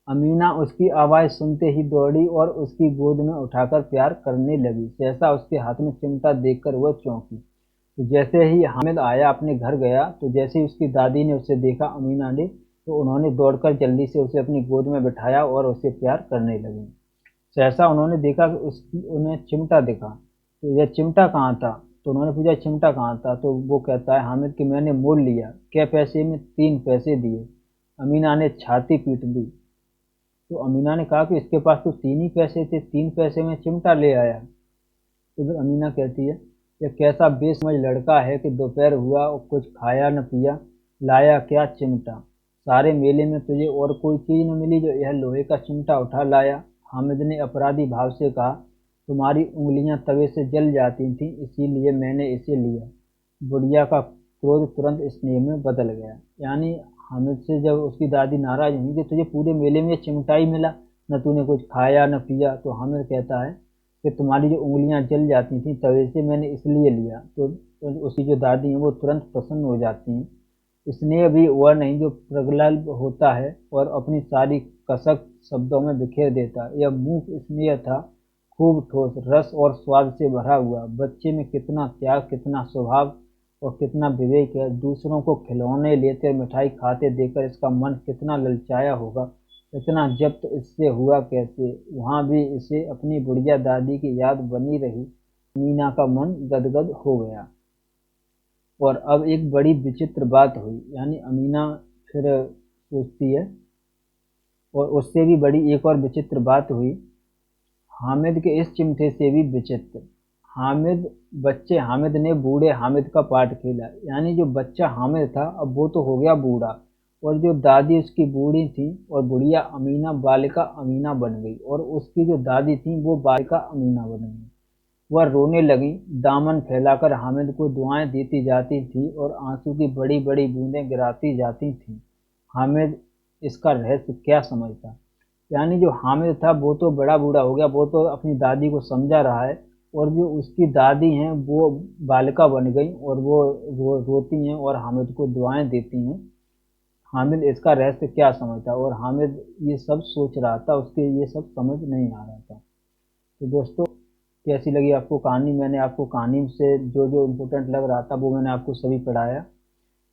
Speaker 1: अमीना उसकी आवाज़ सुनते ही दौड़ी और उसकी गोद में उठाकर प्यार करने लगी। सहसा उसके हाथ में चिमटा देखकर वह चौंकी। तो जैसे ही हामिद आया अपने घर गया, तो जैसे ही उसकी दादी ने उसे देखा अमीना ने, तो उन्होंने दौड़कर जल्दी से उसे अपनी गोद में बिठाया और उसे प्यार करने लगी। सहसा उन्होंने देखा कि उसकी उन्हें चिमटा दिखा। तो यह चिमटा कहाँ था? तो उन्होंने पूछा चिमटा कहाँ था? तो वो कहता है हामिद कि मैंने मोल लिया। क्या पैसे में? 3 पैसे दिए। अमीना ने छाती पीट दी। तो अमीना ने कहा कि इसके पास तो 3 ही पैसे थे, 3 पैसे में चिमटा ले आया। तो फिर अमीना कहती है, यह कैसा बेसमझ लड़का है कि दोपहर हुआ और कुछ खाया न पिया, लाया क्या चिमटा। सारे मेले में तुझे और कोई चीज न मिली जो यह लोहे का चिमटा उठा लाया। हामिद ने अपराधी भाव से कहा, तुम्हारी उंगलियां तवे से जल जाती थीं, इसीलिए मैंने इसे लिया। बुढ़िया का क्रोध तुरंत स्नेह में बदल गया। यानी हामिद से जब उसकी दादी नाराज हुई कि तुझे पूरे मेले में चिमटा ही मिला, न तूने कुछ खाया न पिया, तो हामिद कहता है कि तुम्हारी जो उंगलियां जल जाती थी तवे से, मैंने इसलिए लिया। तो उसकी जो दादी हैं वो तुरंत प्रसन्न हो जाती हैं। स्नेह भी वह नहीं जो प्रगल्भ होता है और अपनी सारी कसक शब्दों में बिखेर देता है। यह मूक स्नेह था, खूब ठोस, रस और स्वाद से भरा हुआ। बच्चे में कितना त्याग, कितना स्वभाव और कितना विवेक है। दूसरों को खिलौने लेते और मिठाई खाते देखकर इसका मन कितना ललचाया होगा। इतना जब्त इससे हुआ कैसे। वहाँ भी इसे अपनी बुढ़िया दादी की याद बनी रही। मीना का मन गदगद हो गया। और अब एक बड़ी विचित्र बात हुई। यानी अमीना फिर सोचती है, और उससे भी बड़ी एक और विचित्र बात हुई, हामिद के इस चिमटे से भी विचित्र। हामिद ने बूढ़े हामिद का पार्ट खेला। यानी जो बच्चा हामिद था अब वो तो हो गया बूढ़ा, और जो दादी उसकी बूढ़ी थी और बुढ़िया अमीना बालिका अमीना बन गई, और उसकी जो दादी थी वो बालिका अमीना बन गई। वह रोने लगी, दामन फैलाकर हामिद को दुआएं देती जाती थी और आंसू की बड़ी बड़ी बूंदें गिराती जाती थीं। हामिद इसका रहस्य क्या समझता। यानी जो हामिद था वो तो बड़ा बूढ़ा हो गया, वो तो अपनी दादी को समझा रहा है, और जो उसकी दादी हैं वो बालिका बन गई और वो रोती हैं और हामिद को दुआएं देती हैं। हामिद इसका रहस्य क्या समझता, और हामिद ये सब सोच रहा था, उसके ये सब समझ नहीं आ रहा था। तो दोस्तों, कैसी लगी आपको कहानी। मैंने आपको कहानी से जो जो इम्पोर्टेंट लग रहा था वो मैंने आपको सभी पढ़ाया।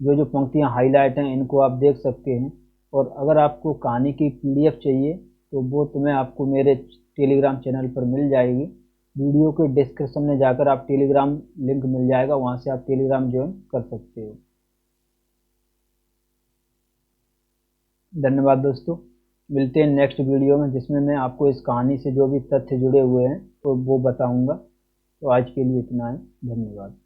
Speaker 1: जो जो पंक्तियाँ हाईलाइट हैं इनको आप देख सकते हैं। और अगर आपको कहानी की पीडीएफ चाहिए तो वो तुम्हें आपको मेरे टेलीग्राम चैनल पर मिल जाएगी। वीडियो के डिस्क्रिप्शन में जाकर आप टेलीग्राम लिंक मिल जाएगा, वहाँ से आप टेलीग्राम ज्वाइन कर सकते हो। धन्यवाद दोस्तों। मिलते हैं नेक्स्ट वीडियो में, जिसमें मैं आपको इस कहानी से जो भी तथ्य जुड़े हुए हैं तो वो बताऊंगा। तो आज के लिए इतना है। धन्यवाद।